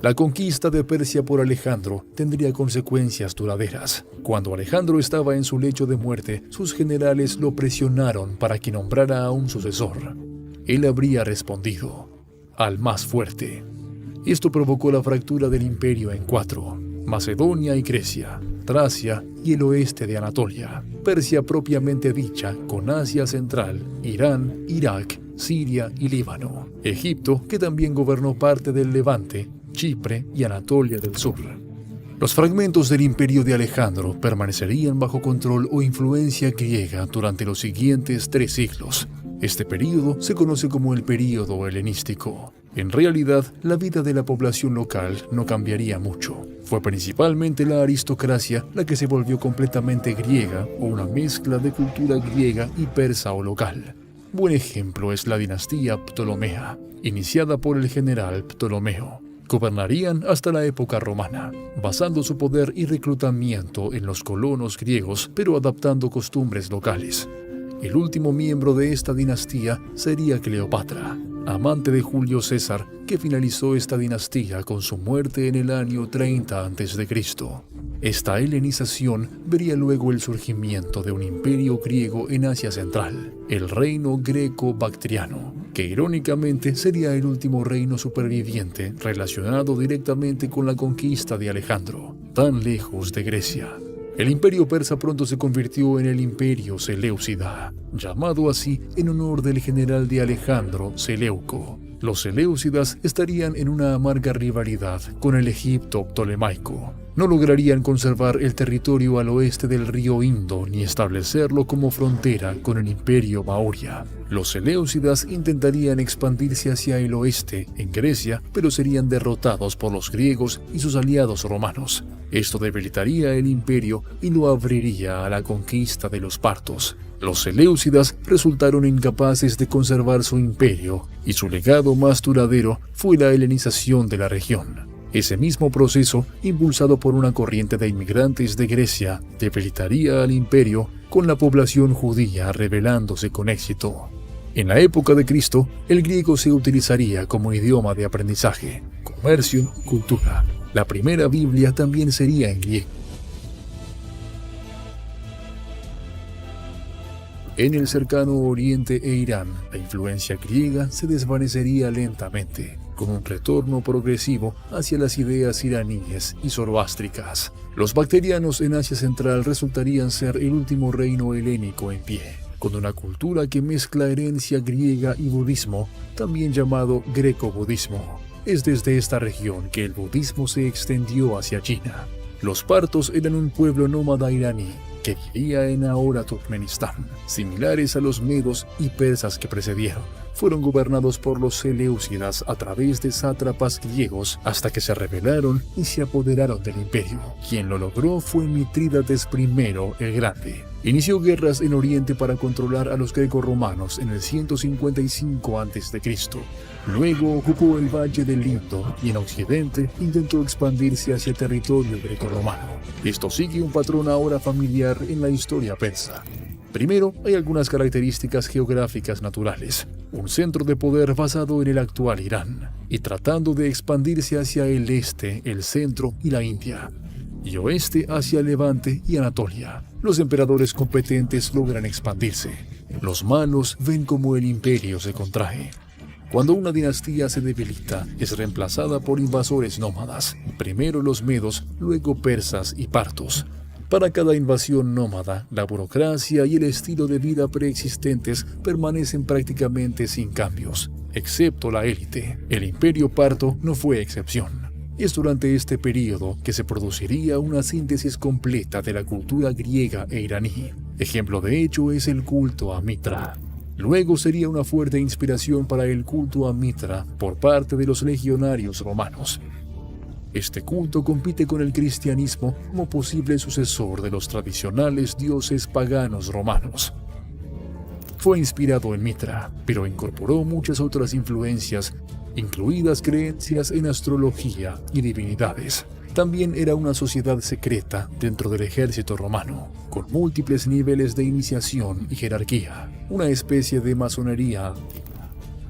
La conquista de Persia por Alejandro tendría consecuencias duraderas. Cuando Alejandro estaba en su lecho de muerte, sus generales lo presionaron para que nombrara a un sucesor. Él habría respondido: al más fuerte. Esto provocó la fractura del imperio en 4: Macedonia y Grecia, Tracia y el oeste de Anatolia, Persia propiamente dicha, con Asia Central, Irán, Irak, Siria y Líbano, Egipto, que también gobernó parte del Levante, Chipre y Anatolia del Sur. Los fragmentos del imperio de Alejandro permanecerían bajo control o influencia griega durante los siguientes 3 siglos. Este período se conoce como el período helenístico. En realidad, la vida de la población local no cambiaría mucho. Fue principalmente la aristocracia la que se volvió completamente griega o una mezcla de cultura griega y persa o local. Buen ejemplo es la dinastía Ptolomea, iniciada por el general Ptolomeo. Gobernarían hasta la época romana, basando su poder y reclutamiento en los colonos griegos, pero adaptando costumbres locales. El último miembro de esta dinastía sería Cleopatra, amante de Julio César, que finalizó esta dinastía con su muerte en el año 30 a.C. Esta helenización vería luego el surgimiento de un imperio griego en Asia Central, el reino greco-bactriano, que irónicamente sería el último reino superviviente relacionado directamente con la conquista de Alejandro, tan lejos de Grecia. El imperio persa pronto se convirtió en el imperio Seleucida, llamado así en honor del general de Alejandro, Seleuco. Los seleucidas estarían en una amarga rivalidad con el Egipto ptolemaico. No lograrían conservar el territorio al oeste del río Indo ni establecerlo como frontera con el imperio Maurya. Los Seleucidas intentarían expandirse hacia el oeste, en Grecia, pero serían derrotados por los griegos y sus aliados romanos. Esto debilitaría el imperio y lo abriría a la conquista de los partos. Los Seleucidas resultaron incapaces de conservar su imperio, y su legado más duradero fue la helenización de la región. Ese mismo proceso, impulsado por una corriente de inmigrantes de Grecia, debilitaría al imperio, con la población judía rebelándose con éxito. En la época de Cristo, el griego se utilizaría como idioma de aprendizaje, comercio, cultura. La primera Biblia también sería en griego. En el cercano Oriente e Irán, la influencia griega se desvanecería lentamente, con un retorno progresivo hacia las ideas iraníes y zoroástricas. Los bacterianos en Asia Central resultarían ser el último reino helénico en pie, con una cultura que mezcla herencia griega y budismo, también llamado greco-budismo. Es desde esta región que el budismo se extendió hacia China. Los partos eran un pueblo nómada iraní que vivía en ahora Turkmenistán, similares a los medos y persas que precedieron. Fueron gobernados por los Seleucidas a través de sátrapas griegos hasta que se rebelaron y se apoderaron del imperio. Quien lo logró fue Mitrídates I el Grande. Inició guerras en Oriente para controlar a los grecorromanos en el 155 a.C. Luego ocupó el valle del Indo y en Occidente intentó expandirse hacia el territorio grecorromano. Esto sigue un patrón ahora familiar en la historia persa. Primero, hay algunas características geográficas naturales. Un centro de poder basado en el actual Irán, y tratando de expandirse hacia el este, el centro y la India, y oeste hacia Levante y Anatolia. Los emperadores competentes logran expandirse. Los malos ven cómo el imperio se contrae. Cuando una dinastía se debilita, es reemplazada por invasores nómadas. Primero los medos, luego persas y partos. Para cada invasión nómada, la burocracia y el estilo de vida preexistentes permanecen prácticamente sin cambios, excepto la élite. El imperio parto no fue excepción. Es durante este periodo que se produciría una síntesis completa de la cultura griega e iraní. Ejemplo de ello es el culto a Mitra. Luego sería una fuerte inspiración para el culto a Mitra por parte de los legionarios romanos. Este culto compite con el cristianismo como posible sucesor de los tradicionales dioses paganos romanos. Fue inspirado en Mitra, pero incorporó muchas otras influencias, incluidas creencias en astrología y divinidades. También era una sociedad secreta dentro del ejército romano, con múltiples niveles de iniciación y jerarquía, una especie de masonería.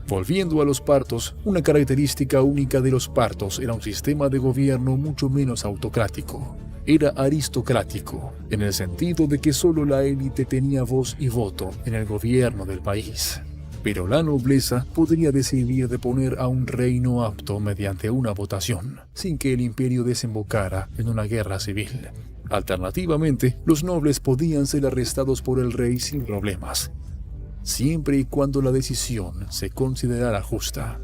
Volviendo a los partos, una característica única de los partos era un sistema de gobierno mucho menos autocrático. Era aristocrático, en el sentido de que solo la élite tenía voz y voto en el gobierno del país. Pero la nobleza podría decidir de poner a un rey no apto mediante una votación, sin que el imperio desembocara en una guerra civil. Alternativamente, los nobles podían ser arrestados por el rey sin problemas, siempre y cuando la decisión se considerara justa.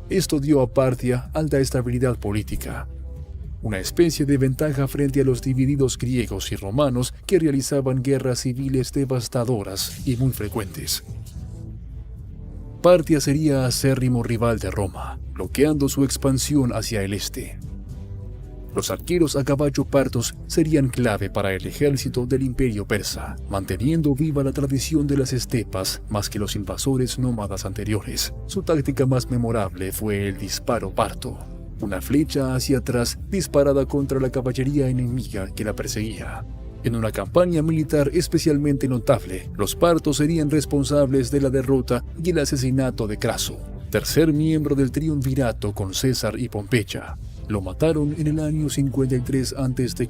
Esto dio a Partia alta estabilidad política, una especie de ventaja frente a los divididos griegos y romanos que realizaban guerras civiles devastadoras y muy frecuentes. Partia sería acérrimo rival de Roma, bloqueando su expansión hacia el este. Los arqueros a caballo partos serían clave para el ejército del imperio persa, manteniendo viva la tradición de las estepas más que los invasores nómadas anteriores. Su táctica más memorable fue el disparo parto, una flecha hacia atrás disparada contra la caballería enemiga que la perseguía. En una campaña militar especialmente notable, los partos serían responsables de la derrota y el asesinato de Craso, tercer miembro del triunvirato con César y Pompeya. Lo mataron en el año 53 a.C.,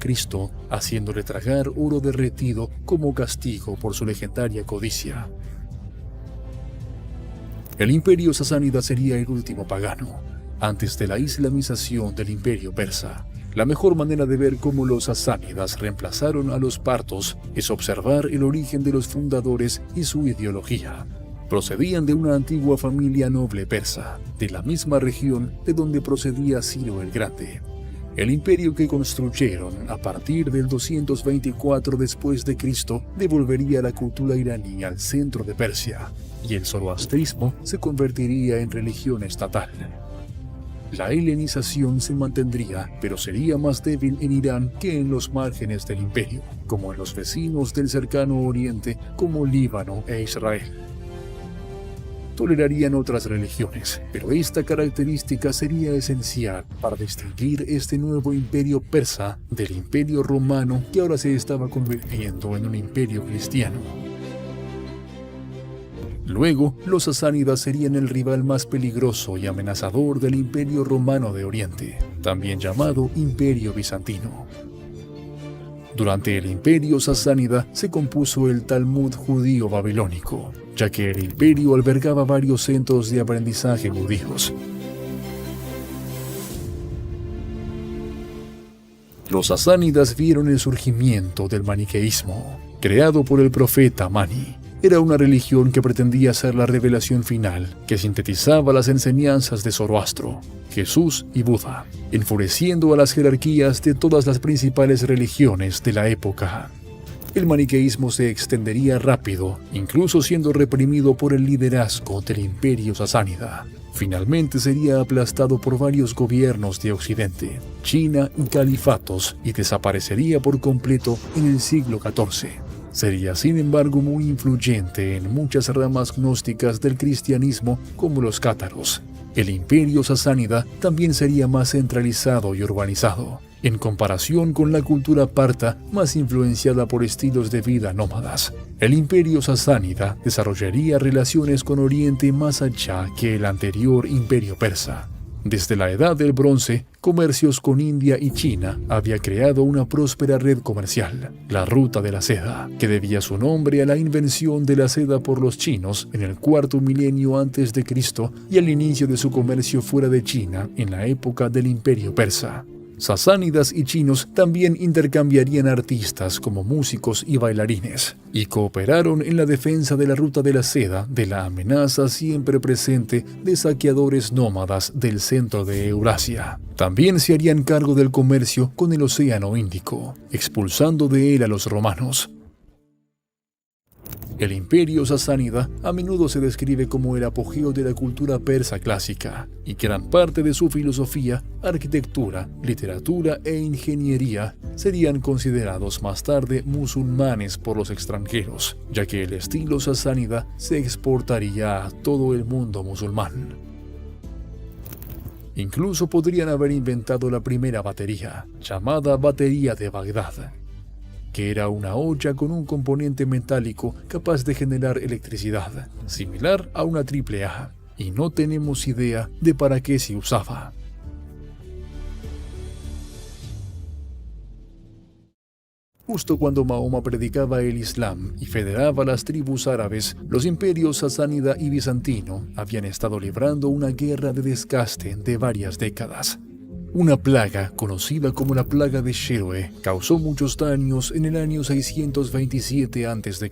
haciéndole tragar oro derretido como castigo por su legendaria codicia. El imperio sasánida sería el último pagano, antes de la islamización del imperio persa. La mejor manera de ver cómo los sasánidas reemplazaron a los partos es observar el origen de los fundadores y su ideología. Procedían de una antigua familia noble persa, de la misma región de donde procedía Ciro el Grande. El imperio que construyeron a partir del 224 después de Cristo devolvería la cultura iraní al centro de Persia, y el zoroastrismo se convertiría en religión estatal. La helenización se mantendría, pero sería más débil en Irán que en los márgenes del imperio, como en los vecinos del cercano oriente como Líbano e Israel. Tolerarían otras religiones, pero esta característica sería esencial para distinguir este nuevo imperio persa del imperio romano que ahora se estaba convirtiendo en un imperio cristiano. Luego, los sasánidas serían el rival más peligroso y amenazador del Imperio Romano de Oriente, también llamado Imperio Bizantino. Durante el Imperio Sasánida se compuso el Talmud judío babilónico, ya que el imperio albergaba varios centros de aprendizaje judíos. Los sasánidas vieron el surgimiento del maniqueísmo, creado por el profeta Mani. Era una religión que pretendía ser la revelación final, que sintetizaba las enseñanzas de Zoroastro, Jesús y Buda, enfureciendo a las jerarquías de todas las principales religiones de la época. El maniqueísmo se extendería rápido, incluso siendo reprimido por el liderazgo del imperio sasánida. Finalmente sería aplastado por varios gobiernos de Occidente, China y califatos, y desaparecería por completo en el siglo XIV. Sería, sin embargo, muy influyente en muchas ramas gnósticas del cristianismo, como los cátaros. El imperio sasánida también sería más centralizado y urbanizado, en comparación con la cultura parta, más influenciada por estilos de vida nómadas. El imperio sasánida desarrollaría relaciones con Oriente más allá que el anterior imperio persa. Desde la Edad del Bronce, comercios con India y China había creado una próspera red comercial, la Ruta de la Seda, que debía su nombre a la invención de la seda por los chinos en el cuarto milenio antes de Cristo y al inicio de su comercio fuera de China en la época del Imperio Persa. Sasánidas y chinos también intercambiarían artistas como músicos y bailarines, y cooperaron en la defensa de la Ruta de la Seda de la amenaza siempre presente de saqueadores nómadas del centro de Eurasia. También se harían cargo del comercio con el Océano Índico, expulsando de él a los romanos. El imperio sasánida a menudo se describe como el apogeo de la cultura persa clásica, y gran parte de su filosofía, arquitectura, literatura e ingeniería serían considerados más tarde musulmanes por los extranjeros, ya que el estilo sasánida se exportaría a todo el mundo musulmán. Incluso podrían haber inventado la primera batería, llamada batería de Bagdad, que era una olla con un componente metálico capaz de generar electricidad, similar a una AAA, y no tenemos idea de para qué se usaba. Justo cuando Mahoma predicaba el Islam y federaba las tribus árabes, los imperios sasánida y bizantino habían estado librando una guerra de desgaste de varias décadas. Una plaga, conocida como la plaga de Sheroe, causó muchos daños en el año 627 a.C.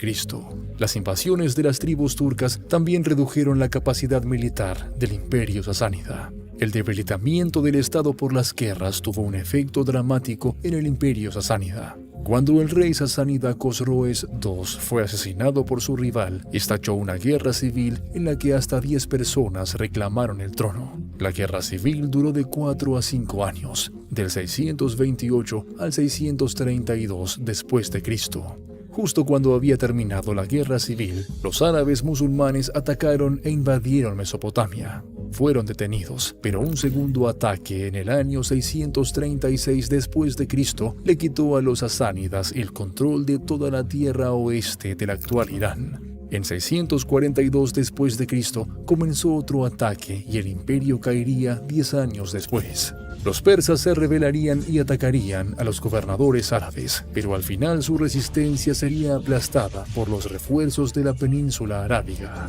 Las invasiones de las tribus turcas también redujeron la capacidad militar del imperio sasánida. El debilitamiento del Estado por las guerras tuvo un efecto dramático en el imperio sasánida. Cuando el rey sasánida Cosroes II fue asesinado por su rival, estalló una guerra civil en la que hasta 10 personas reclamaron el trono. La guerra civil duró de 4 a 5 años, del 628 al 632 después de Cristo. Justo cuando había terminado la guerra civil, los árabes musulmanes atacaron e invadieron Mesopotamia. Fueron detenidos, pero un segundo ataque en el año 636 después de Cristo le quitó a los sasánidas el control de toda la tierra oeste del actual Irán. En 642 después de Cristo comenzó otro ataque y el imperio caería 10 años después. Los persas se rebelarían y atacarían a los gobernadores árabes, pero al final su resistencia sería aplastada por los refuerzos de la península arábiga.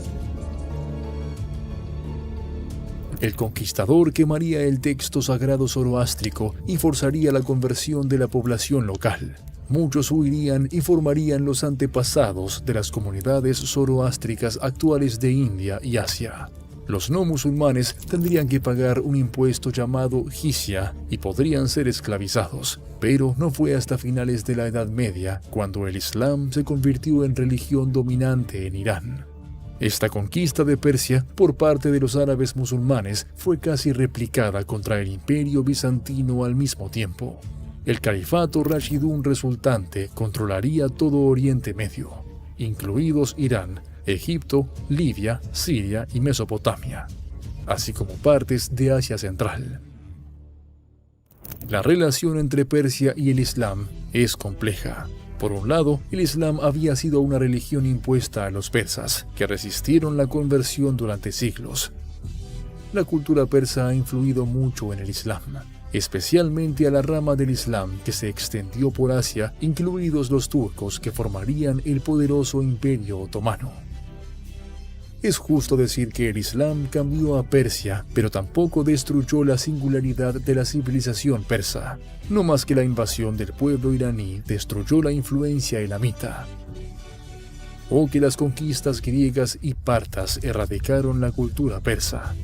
El conquistador quemaría el texto sagrado zoroástrico y forzaría la conversión de la población local. Muchos huirían y formarían los antepasados de las comunidades zoroástricas actuales de India y Asia. Los no musulmanes tendrían que pagar un impuesto llamado jizya y podrían ser esclavizados. Pero no fue hasta finales de la Edad Media cuando el Islam se convirtió en religión dominante en Irán. Esta conquista de Persia por parte de los árabes musulmanes fue casi replicada contra el imperio bizantino al mismo tiempo. El califato rashidún resultante controlaría todo Oriente Medio, incluidos Irán, Egipto, Libia, Siria y Mesopotamia, así como partes de Asia Central. La relación entre Persia y el Islam es compleja. Por un lado, el Islam había sido una religión impuesta a los persas, que resistieron la conversión durante siglos. La cultura persa ha influido mucho en el Islam, especialmente a la rama del Islam que se extendió por Asia, incluidos los turcos que formarían el poderoso Imperio Otomano. Es justo decir que el Islam cambió a Persia, pero tampoco destruyó la singularidad de la civilización persa, no más que la invasión del pueblo iraní destruyó la influencia elamita, o que las conquistas griegas y partas erradicaron la cultura persa.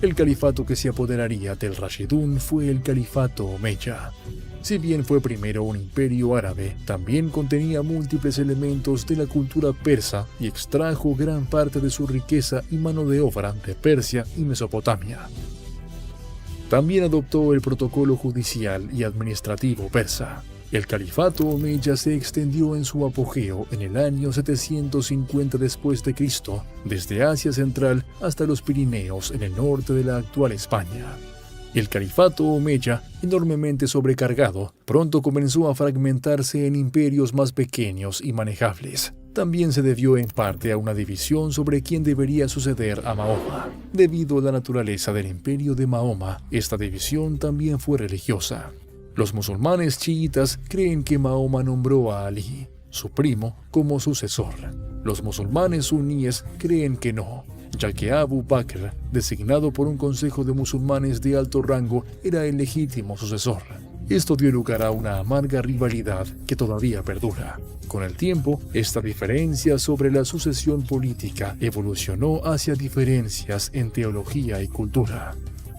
El califato que se apoderaría del Rashidún fue el califato omeya. Si bien fue primero un imperio árabe, también contenía múltiples elementos de la cultura persa y extrajo gran parte de su riqueza y mano de obra de Persia y Mesopotamia. También adoptó el protocolo judicial y administrativo persa. El califato omeya se extendió en su apogeo en el año 750 después de Cristo, desde Asia Central hasta los Pirineos en el norte de la actual España. El califato omeya, enormemente sobrecargado, pronto comenzó a fragmentarse en imperios más pequeños y manejables. También se debió en parte a una división sobre quién debería suceder a Mahoma. Debido a la naturaleza del imperio de Mahoma, esta división también fue religiosa. Los musulmanes chiitas creen que Mahoma nombró a Ali, su primo, como sucesor. Los musulmanes suníes creen que no, ya que Abu Bakr, designado por un consejo de musulmanes de alto rango, era el legítimo sucesor. Esto dio lugar a una amarga rivalidad que todavía perdura. Con el tiempo, esta diferencia sobre la sucesión política evolucionó hacia diferencias en teología y cultura.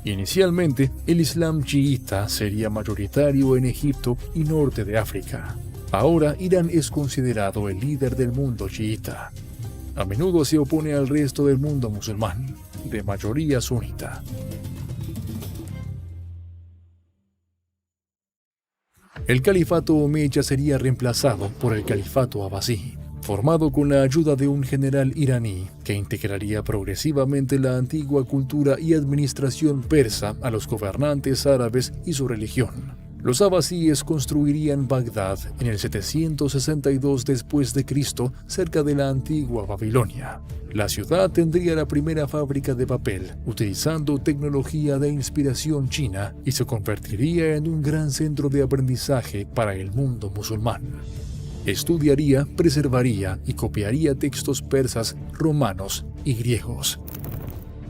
Inicialmente, el Islam chiita sería mayoritario en Egipto y norte de África. Ahora, Irán es considerado el líder del mundo chiita. A menudo se opone al resto del mundo musulmán, de mayoría sunita. El califato omeya sería reemplazado por el califato abasí, formado con la ayuda de un general iraní que integraría progresivamente la antigua cultura y administración persa a los gobernantes árabes y su religión. Los abasíes construirían Bagdad en el 762 después de Cristo, cerca de la antigua Babilonia. La ciudad tendría la primera fábrica de papel, utilizando tecnología de inspiración china, y se convertiría en un gran centro de aprendizaje para el mundo musulmán. Estudiaría, preservaría y copiaría textos persas, romanos y griegos.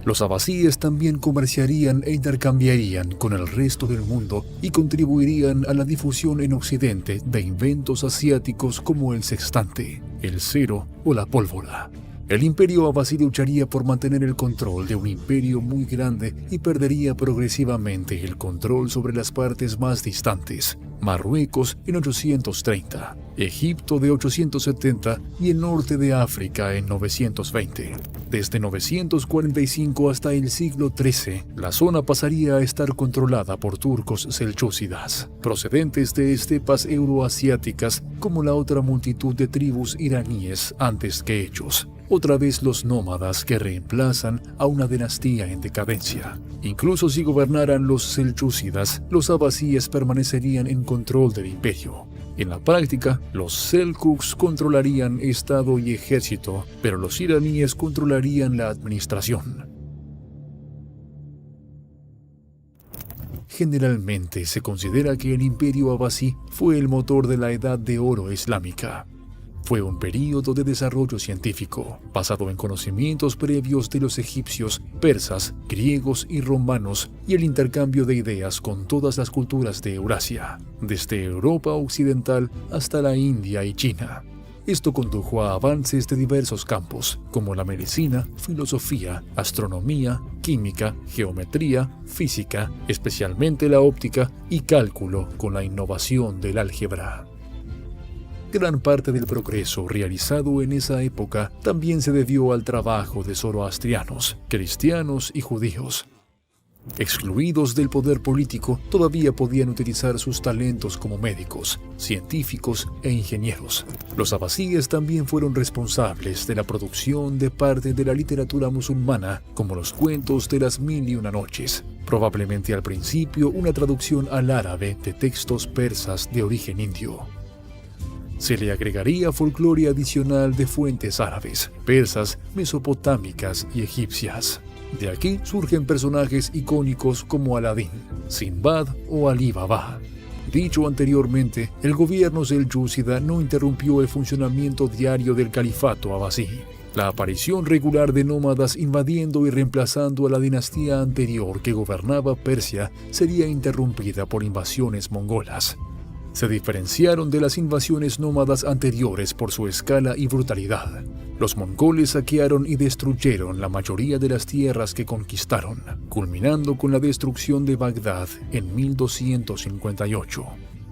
Los abasíes también comerciarían e intercambiarían con el resto del mundo y contribuirían a la difusión en Occidente de inventos asiáticos como el sextante, el cero o la pólvora. El imperio abasí lucharía por mantener el control de un imperio muy grande y perdería progresivamente el control sobre las partes más distantes. Marruecos en 830, Egipto de 870 y el norte de África en 920. Desde 945 hasta el siglo XIII, la zona pasaría a estar controlada por turcos seljúcidas, procedentes de estepas euroasiáticas como la otra multitud de tribus iraníes antes que ellos. Otra vez los nómadas que reemplazan a una dinastía en decadencia. Incluso si gobernaran los seljúcidas, los abasíes permanecerían en control del imperio. En la práctica, los seljuks controlarían estado y ejército, pero los iraníes controlarían la administración. Generalmente se considera que el imperio abasí fue el motor de la Edad de Oro islámica. Fue un período de desarrollo científico, basado en conocimientos previos de los egipcios, persas, griegos y romanos, y el intercambio de ideas con todas las culturas de Eurasia, desde Europa occidental hasta la India y China. Esto condujo a avances de diversos campos, como la medicina, filosofía, astronomía, química, geometría, física, especialmente la óptica y cálculo con la innovación del álgebra. Gran parte del progreso realizado en esa época también se debió al trabajo de zoroastrianos, cristianos y judíos. Excluidos del poder político, todavía podían utilizar sus talentos como médicos, científicos e ingenieros. Los abasíes también fueron responsables de la producción de parte de la literatura musulmana, como los cuentos de las Mil y Una Noches, probablemente al principio una traducción al árabe de textos persas de origen indio. Se le agregaría folclore adicional de fuentes árabes, persas, mesopotámicas y egipcias. De aquí surgen personajes icónicos como Aladín, Sinbad o Alí Baba. Dicho anteriormente, el gobierno selyúcida no interrumpió el funcionamiento diario del califato abasí. La aparición regular de nómadas invadiendo y reemplazando a la dinastía anterior que gobernaba Persia sería interrumpida por invasiones mongolas. Se diferenciaron de las invasiones nómadas anteriores por su escala y brutalidad. Los mongoles saquearon y destruyeron la mayoría de las tierras que conquistaron, culminando con la destrucción de Bagdad en 1258.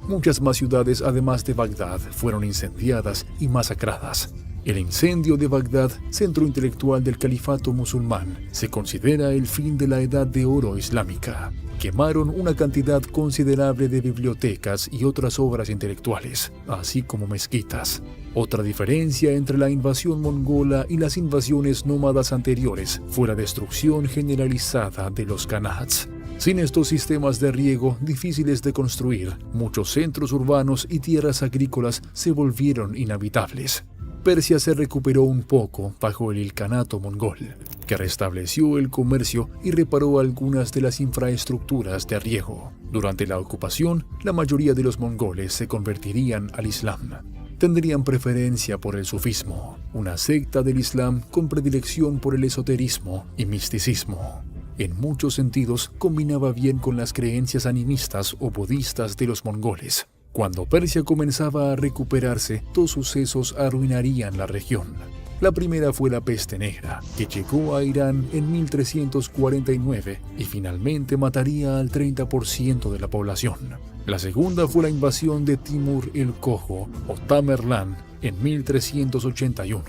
Muchas más ciudades además de Bagdad fueron incendiadas y masacradas. El incendio de Bagdad, centro intelectual del califato musulmán, se considera el fin de la Edad de Oro islámica. Quemaron una cantidad considerable de bibliotecas y otras obras intelectuales, así como mezquitas. Otra diferencia entre la invasión mongola y las invasiones nómadas anteriores fue la destrucción generalizada de los khanats. Sin estos sistemas de riego difíciles de construir, muchos centros urbanos y tierras agrícolas se volvieron inhabitables. Persia se recuperó un poco bajo el ilkhanato mongol, que restableció el comercio y reparó algunas de las infraestructuras de riego. Durante la ocupación, la mayoría de los mongoles se convertirían al Islam. Tendrían preferencia por el sufismo, una secta del Islam con predilección por el esoterismo y misticismo. En muchos sentidos, combinaba bien con las creencias animistas o budistas de los mongoles. Cuando Persia comenzaba a recuperarse, dos sucesos arruinarían la región. La primera fue la peste negra, que llegó a Irán en 1349 y finalmente mataría al 30% de la población. La segunda fue la invasión de Timur el Cojo o Tamerlán en 1381.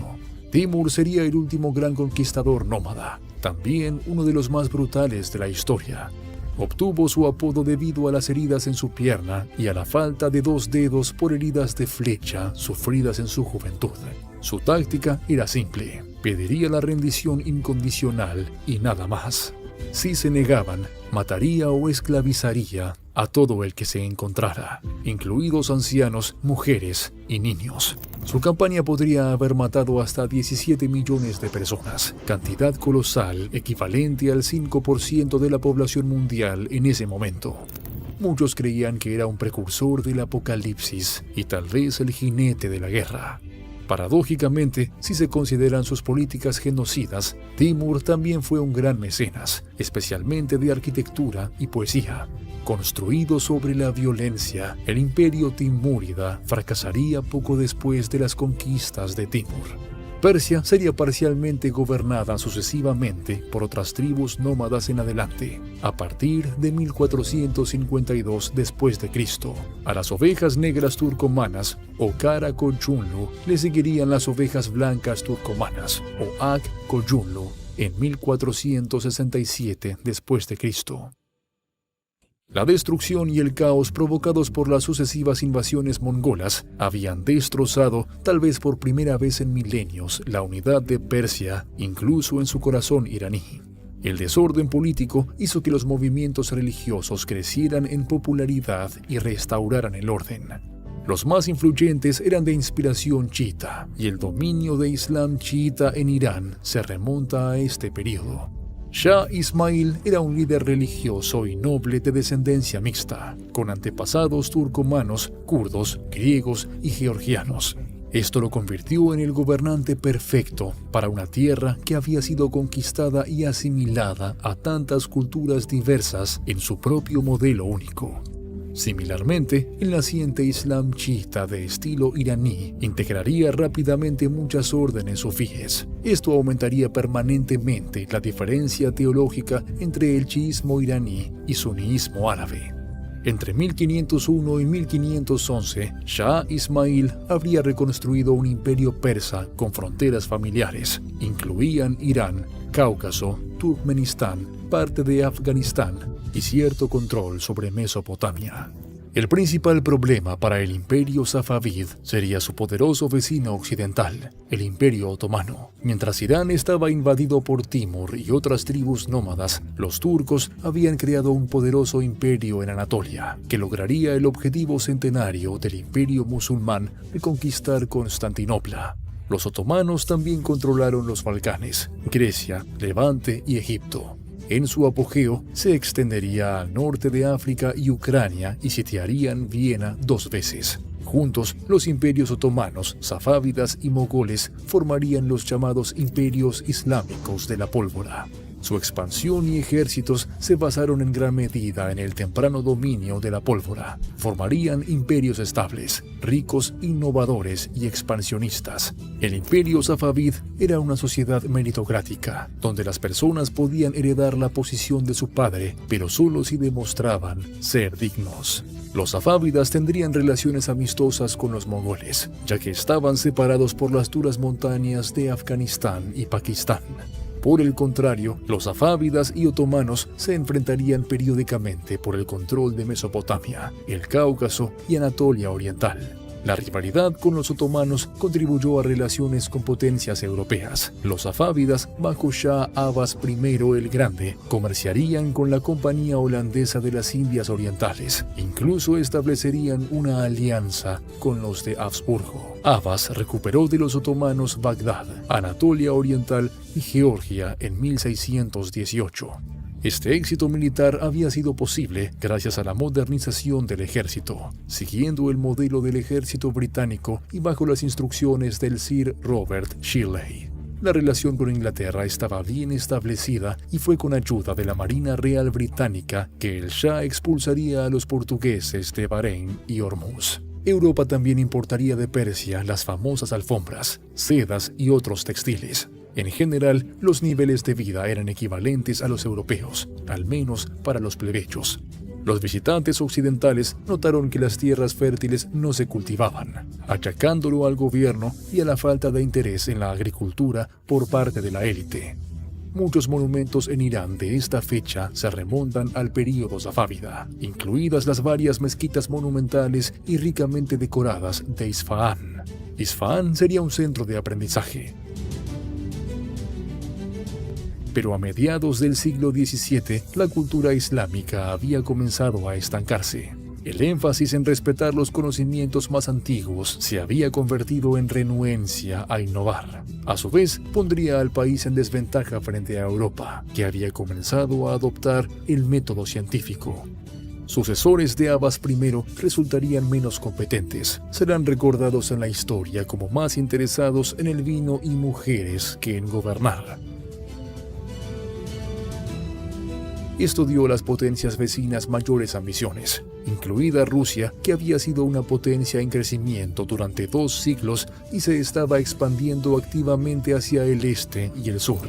Timur sería el último gran conquistador nómada, también uno de los más brutales de la historia. Obtuvo su apodo debido a las heridas en su pierna y a la falta de 2 dedos por heridas de flecha sufridas en su juventud. Su táctica era simple: pediría la rendición incondicional y nada más. Si se negaban, mataría o esclavizaría a todo el que se encontrara, incluidos ancianos, mujeres y niños. Su campaña podría haber matado hasta 17 millones de personas, cantidad colosal equivalente al 5% de la población mundial en ese momento. Muchos creían que era un precursor del apocalipsis y tal vez el jinete de la guerra. Paradójicamente, si se consideran sus políticas genocidas, Timur también fue un gran mecenas, especialmente de arquitectura y poesía. Construido sobre la violencia, el imperio timúrida fracasaría poco después de las conquistas de Timur. Persia sería parcialmente gobernada sucesivamente por otras tribus nómadas en adelante, a partir de 1452 después de Cristo. A las ovejas negras turcomanas, o Kara Koyunlu, le seguirían las ovejas blancas turcomanas, o Ak Koyunlu, en 1467 después de Cristo. La destrucción y el caos provocados por las sucesivas invasiones mongolas habían destrozado, tal vez por primera vez en milenios, la unidad de Persia, incluso en su corazón iraní. El desorden político hizo que los movimientos religiosos crecieran en popularidad y restauraran el orden. Los más influyentes eran de inspiración chiita, y el dominio de Islam chiita en Irán se remonta a este periodo. Shah Ismail era un líder religioso y noble de descendencia mixta, con antepasados turcomanos, kurdos, griegos y georgianos. Esto lo convirtió en el gobernante perfecto para una tierra que había sido conquistada y asimilada a tantas culturas diversas en su propio modelo único. Similarmente, el naciente Islam chiita de estilo iraní integraría rápidamente muchas órdenes sufíes. Esto aumentaría permanentemente la diferencia teológica entre el chiismo iraní y suniismo árabe. Entre 1501 y 1511, Shah Ismail habría reconstruido un imperio persa con fronteras familiares. Incluían Irán, Cáucaso, Turkmenistán, parte de Afganistán y cierto control sobre Mesopotamia. El principal problema para el imperio safavid sería su poderoso vecino occidental, el imperio otomano. Mientras Irán estaba invadido por Timur y otras tribus nómadas, los turcos habían creado un poderoso imperio en Anatolia, que lograría el objetivo centenario del imperio musulmán de conquistar Constantinopla. Los otomanos también controlaron los Balcanes, Grecia, Levante y Egipto. En su apogeo, se extendería al norte de África y Ucrania y sitiarían Viena 2 veces. Juntos, los imperios otomanos, safávidas y mogoles formarían los llamados imperios islámicos de la pólvora. Su expansión y ejércitos se basaron en gran medida en el temprano dominio de la pólvora. Formarían imperios estables, ricos, innovadores y expansionistas. El imperio safavid era una sociedad meritocrática, donde las personas podían heredar la posición de su padre, pero solo si demostraban ser dignos. Los safávidas tendrían relaciones amistosas con los mongoles, ya que estaban separados por las duras montañas de Afganistán y Pakistán. Por el contrario, los safávidas y otomanos se enfrentarían periódicamente por el control de Mesopotamia, el Cáucaso y Anatolia Oriental. La rivalidad con los otomanos contribuyó a relaciones con potencias europeas. Los safávidas, bajo Shah Abbas I el Grande, comerciarían con la Compañía Holandesa de las Indias Orientales. Incluso establecerían una alianza con los de Habsburgo. Abbas recuperó de los otomanos Bagdad, Anatolia Oriental y Georgia en 1618. Este éxito militar había sido posible gracias a la modernización del ejército, siguiendo el modelo del ejército británico y bajo las instrucciones del Sir Robert Shirley. La relación con Inglaterra estaba bien establecida y fue con ayuda de la Marina Real Británica que el Shah expulsaría a los portugueses de Bahrein y Hormuz. Europa también importaría de Persia las famosas alfombras, sedas y otros textiles. En general, los niveles de vida eran equivalentes a los europeos, al menos para los plebeyos. Los visitantes occidentales notaron que las tierras fértiles no se cultivaban, achacándolo al gobierno y a la falta de interés en la agricultura por parte de la élite. Muchos monumentos en Irán de esta fecha se remontan al período safávida, incluidas las varias mezquitas monumentales y ricamente decoradas de Isfahán. Isfahán sería un centro de aprendizaje. Pero a mediados del siglo XVII, la cultura islámica había comenzado a estancarse. El énfasis en respetar los conocimientos más antiguos se había convertido en renuencia a innovar. A su vez, pondría al país en desventaja frente a Europa, que había comenzado a adoptar el método científico. Sucesores de Abbas I resultarían menos competentes. Serán recordados en la historia como más interesados en el vino y mujeres que en gobernar. Esto dio a las potencias vecinas mayores ambiciones, incluida Rusia, que había sido una potencia en crecimiento durante 2 siglos y se estaba expandiendo activamente hacia el este y el sur.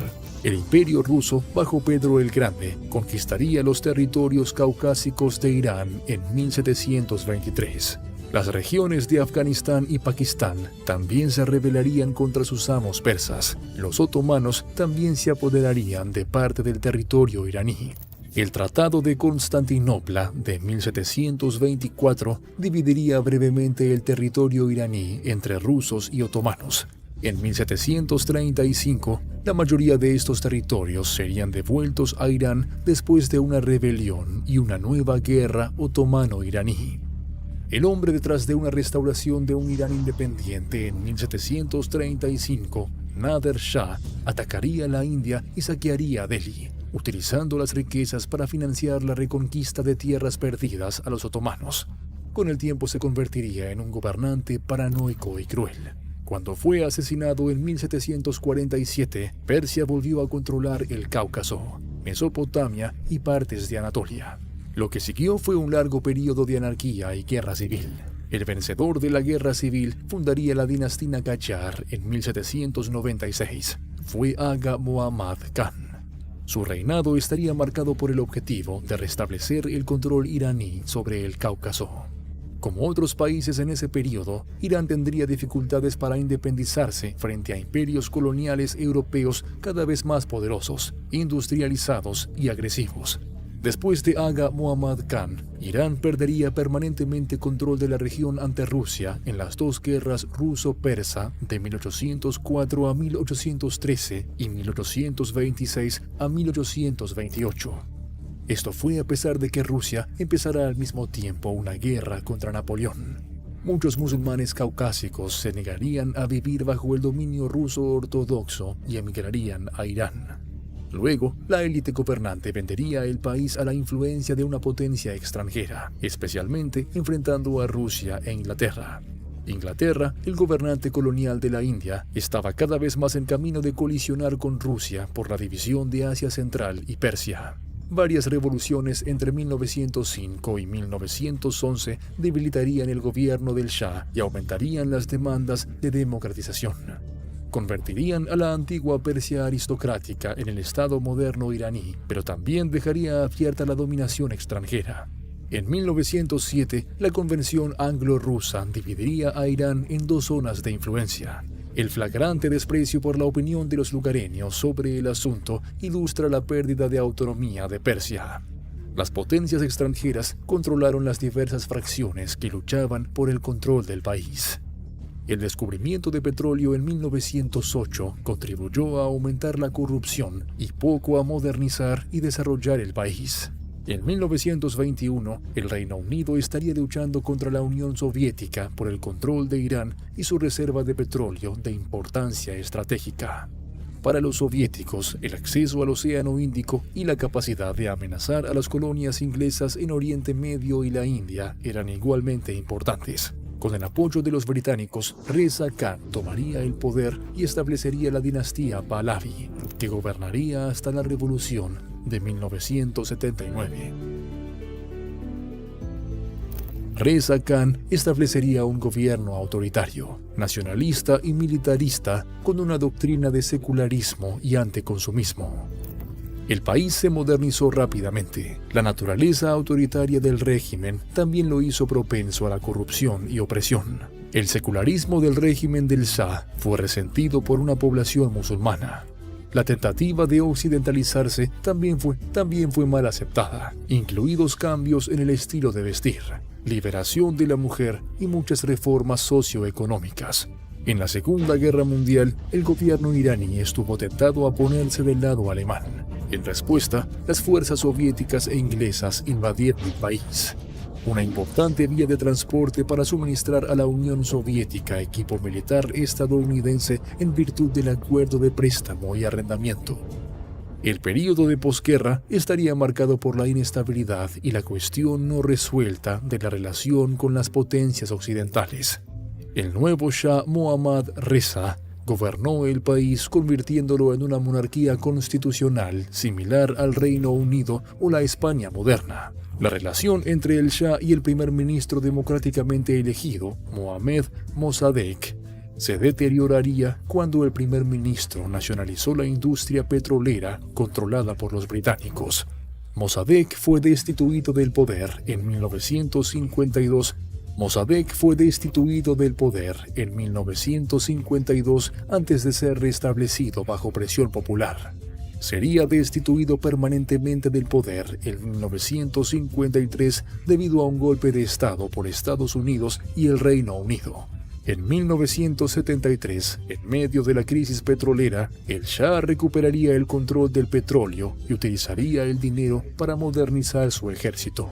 El imperio ruso, bajo Pedro el Grande, conquistaría los territorios caucásicos de Irán en 1723. Las regiones de Afganistán y Pakistán también se rebelarían contra sus amos persas. Los otomanos también se apoderarían de parte del territorio iraní. El Tratado de Constantinopla de 1724 dividiría brevemente el territorio iraní entre rusos y otomanos. En 1735, la mayoría de estos territorios serían devueltos a Irán después de una rebelión y una nueva guerra otomano-iraní. El hombre detrás de una restauración de un Irán independiente en 1735, Nader Shah, atacaría la India y saquearía Delhi, utilizando las riquezas para financiar la reconquista de tierras perdidas a los otomanos. Con el tiempo se convertiría en un gobernante paranoico y cruel. Cuando fue asesinado en 1747, Persia volvió a controlar el Cáucaso, Mesopotamia y partes de Anatolia. Lo que siguió fue un largo periodo de anarquía y guerra civil. El vencedor de la guerra civil fundaría la dinastía Qajar en 1796. Fue Aga Muhammad Khan. Su reinado estaría marcado por el objetivo de restablecer el control iraní sobre el Cáucaso. Como otros países en ese periodo, Irán tendría dificultades para independizarse frente a imperios coloniales europeos cada vez más poderosos, industrializados y agresivos. Después de Aga Muhammad Khan, Irán perdería permanentemente control de la región ante Rusia en las dos guerras ruso-persa de 1804 a 1813 y 1826 a 1828. Esto fue a pesar de que Rusia empezara al mismo tiempo una guerra contra Napoleón. Muchos musulmanes caucásicos se negarían a vivir bajo el dominio ruso ortodoxo y emigrarían a Irán. Luego, la élite gobernante vendería el país a la influencia de una potencia extranjera, especialmente enfrentando a Rusia e Inglaterra. Inglaterra, el gobernante colonial de la India, estaba cada vez más en camino de colisionar con Rusia por la división de Asia Central y Persia. Varias revoluciones entre 1905 y 1911 debilitarían el gobierno del Shah y aumentarían las demandas de democratización. Convertirían a la antigua Persia aristocrática en el Estado moderno iraní, pero también dejaría abierta la dominación extranjera. En 1907, la Convención Anglo-Rusa dividiría a Irán en dos zonas de influencia. El flagrante desprecio por la opinión de los lugareños sobre el asunto ilustra la pérdida de autonomía de Persia. Las potencias extranjeras controlaron las diversas fracciones que luchaban por el control del país. El descubrimiento de petróleo en 1908 contribuyó a aumentar la corrupción y poco a modernizar y desarrollar el país. En 1921, el Reino Unido estaría luchando contra la Unión Soviética por el control de Irán y su reserva de petróleo de importancia estratégica. Para los soviéticos, el acceso al Océano Índico y la capacidad de amenazar a las colonias inglesas en Oriente Medio y la India eran igualmente importantes. Con el apoyo de los británicos, Reza Khan tomaría el poder y establecería la dinastía Pahlavi, que gobernaría hasta la Revolución de 1979. Reza Khan establecería un gobierno autoritario, nacionalista y militarista con una doctrina de secularismo y anticonsumismo. El país se modernizó rápidamente. La naturaleza autoritaria del régimen también lo hizo propenso a la corrupción y opresión. El secularismo del régimen del Shah fue resentido por una población musulmana. La tentativa de occidentalizarse también fue mal aceptada, incluidos cambios en el estilo de vestir, liberación de la mujer y muchas reformas socioeconómicas. En la Segunda Guerra Mundial, el gobierno iraní estuvo tentado a ponerse del lado alemán. En respuesta, las fuerzas soviéticas e inglesas invadieron el país. Una importante vía de transporte para suministrar a la Unión Soviética equipo militar estadounidense en virtud del acuerdo de préstamo y arrendamiento. El período de posguerra estaría marcado por la inestabilidad y la cuestión no resuelta de la relación con las potencias occidentales. El nuevo Shah Mohammad Reza gobernó el país convirtiéndolo en una monarquía constitucional similar al Reino Unido o la España moderna. La relación entre el Shah y el primer ministro democráticamente elegido, Mohammad Mossadegh, se deterioraría cuando el primer ministro nacionalizó la industria petrolera controlada por los británicos. Mossadegh fue destituido del poder en 1952 antes de ser restablecido bajo presión popular. Sería destituido permanentemente del poder en 1953 debido a un golpe de Estado por Estados Unidos y el Reino Unido. En 1973, en medio de la crisis petrolera, el Shah recuperaría el control del petróleo y utilizaría el dinero para modernizar su ejército.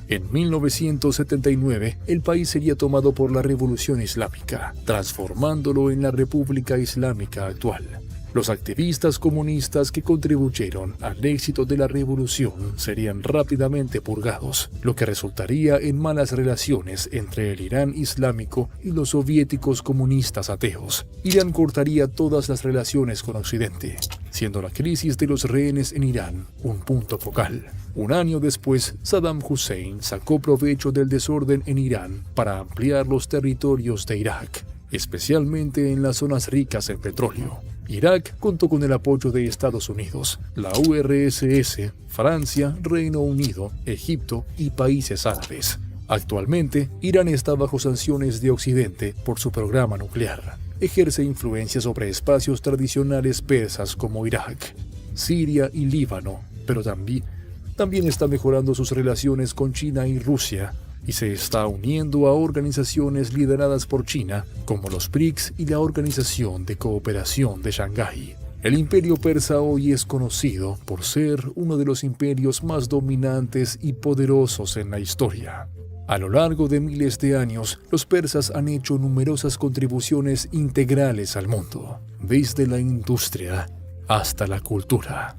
En 1979, el país sería tomado por la Revolución Islámica, transformándolo en la República Islámica actual. Los activistas comunistas que contribuyeron al éxito de la revolución serían rápidamente purgados, lo que resultaría en malas relaciones entre el Irán islámico y los soviéticos comunistas ateos. Irán cortaría todas las relaciones con Occidente. siendo la crisis de los rehenes en Irán un punto focal. Un año después, Saddam Hussein sacó provecho del desorden en Irán para ampliar los territorios de Irak, especialmente en las zonas ricas en petróleo. Irak contó con el apoyo de Estados Unidos, la URSS, Francia, Reino Unido, Egipto y países árabes. Actualmente, Irán está bajo sanciones de Occidente por su programa nuclear. Ejerce influencia sobre espacios tradicionales persas como Irak, Siria y Líbano, pero también está mejorando sus relaciones con China y Rusia, y se está uniendo a organizaciones lideradas por China, como los BRICS y la Organización de Cooperación de Shanghái. El imperio persa hoy es conocido por ser uno de los imperios más dominantes y poderosos en la historia. A lo largo de miles de años, los persas han hecho numerosas contribuciones integrales al mundo, desde la industria hasta la cultura.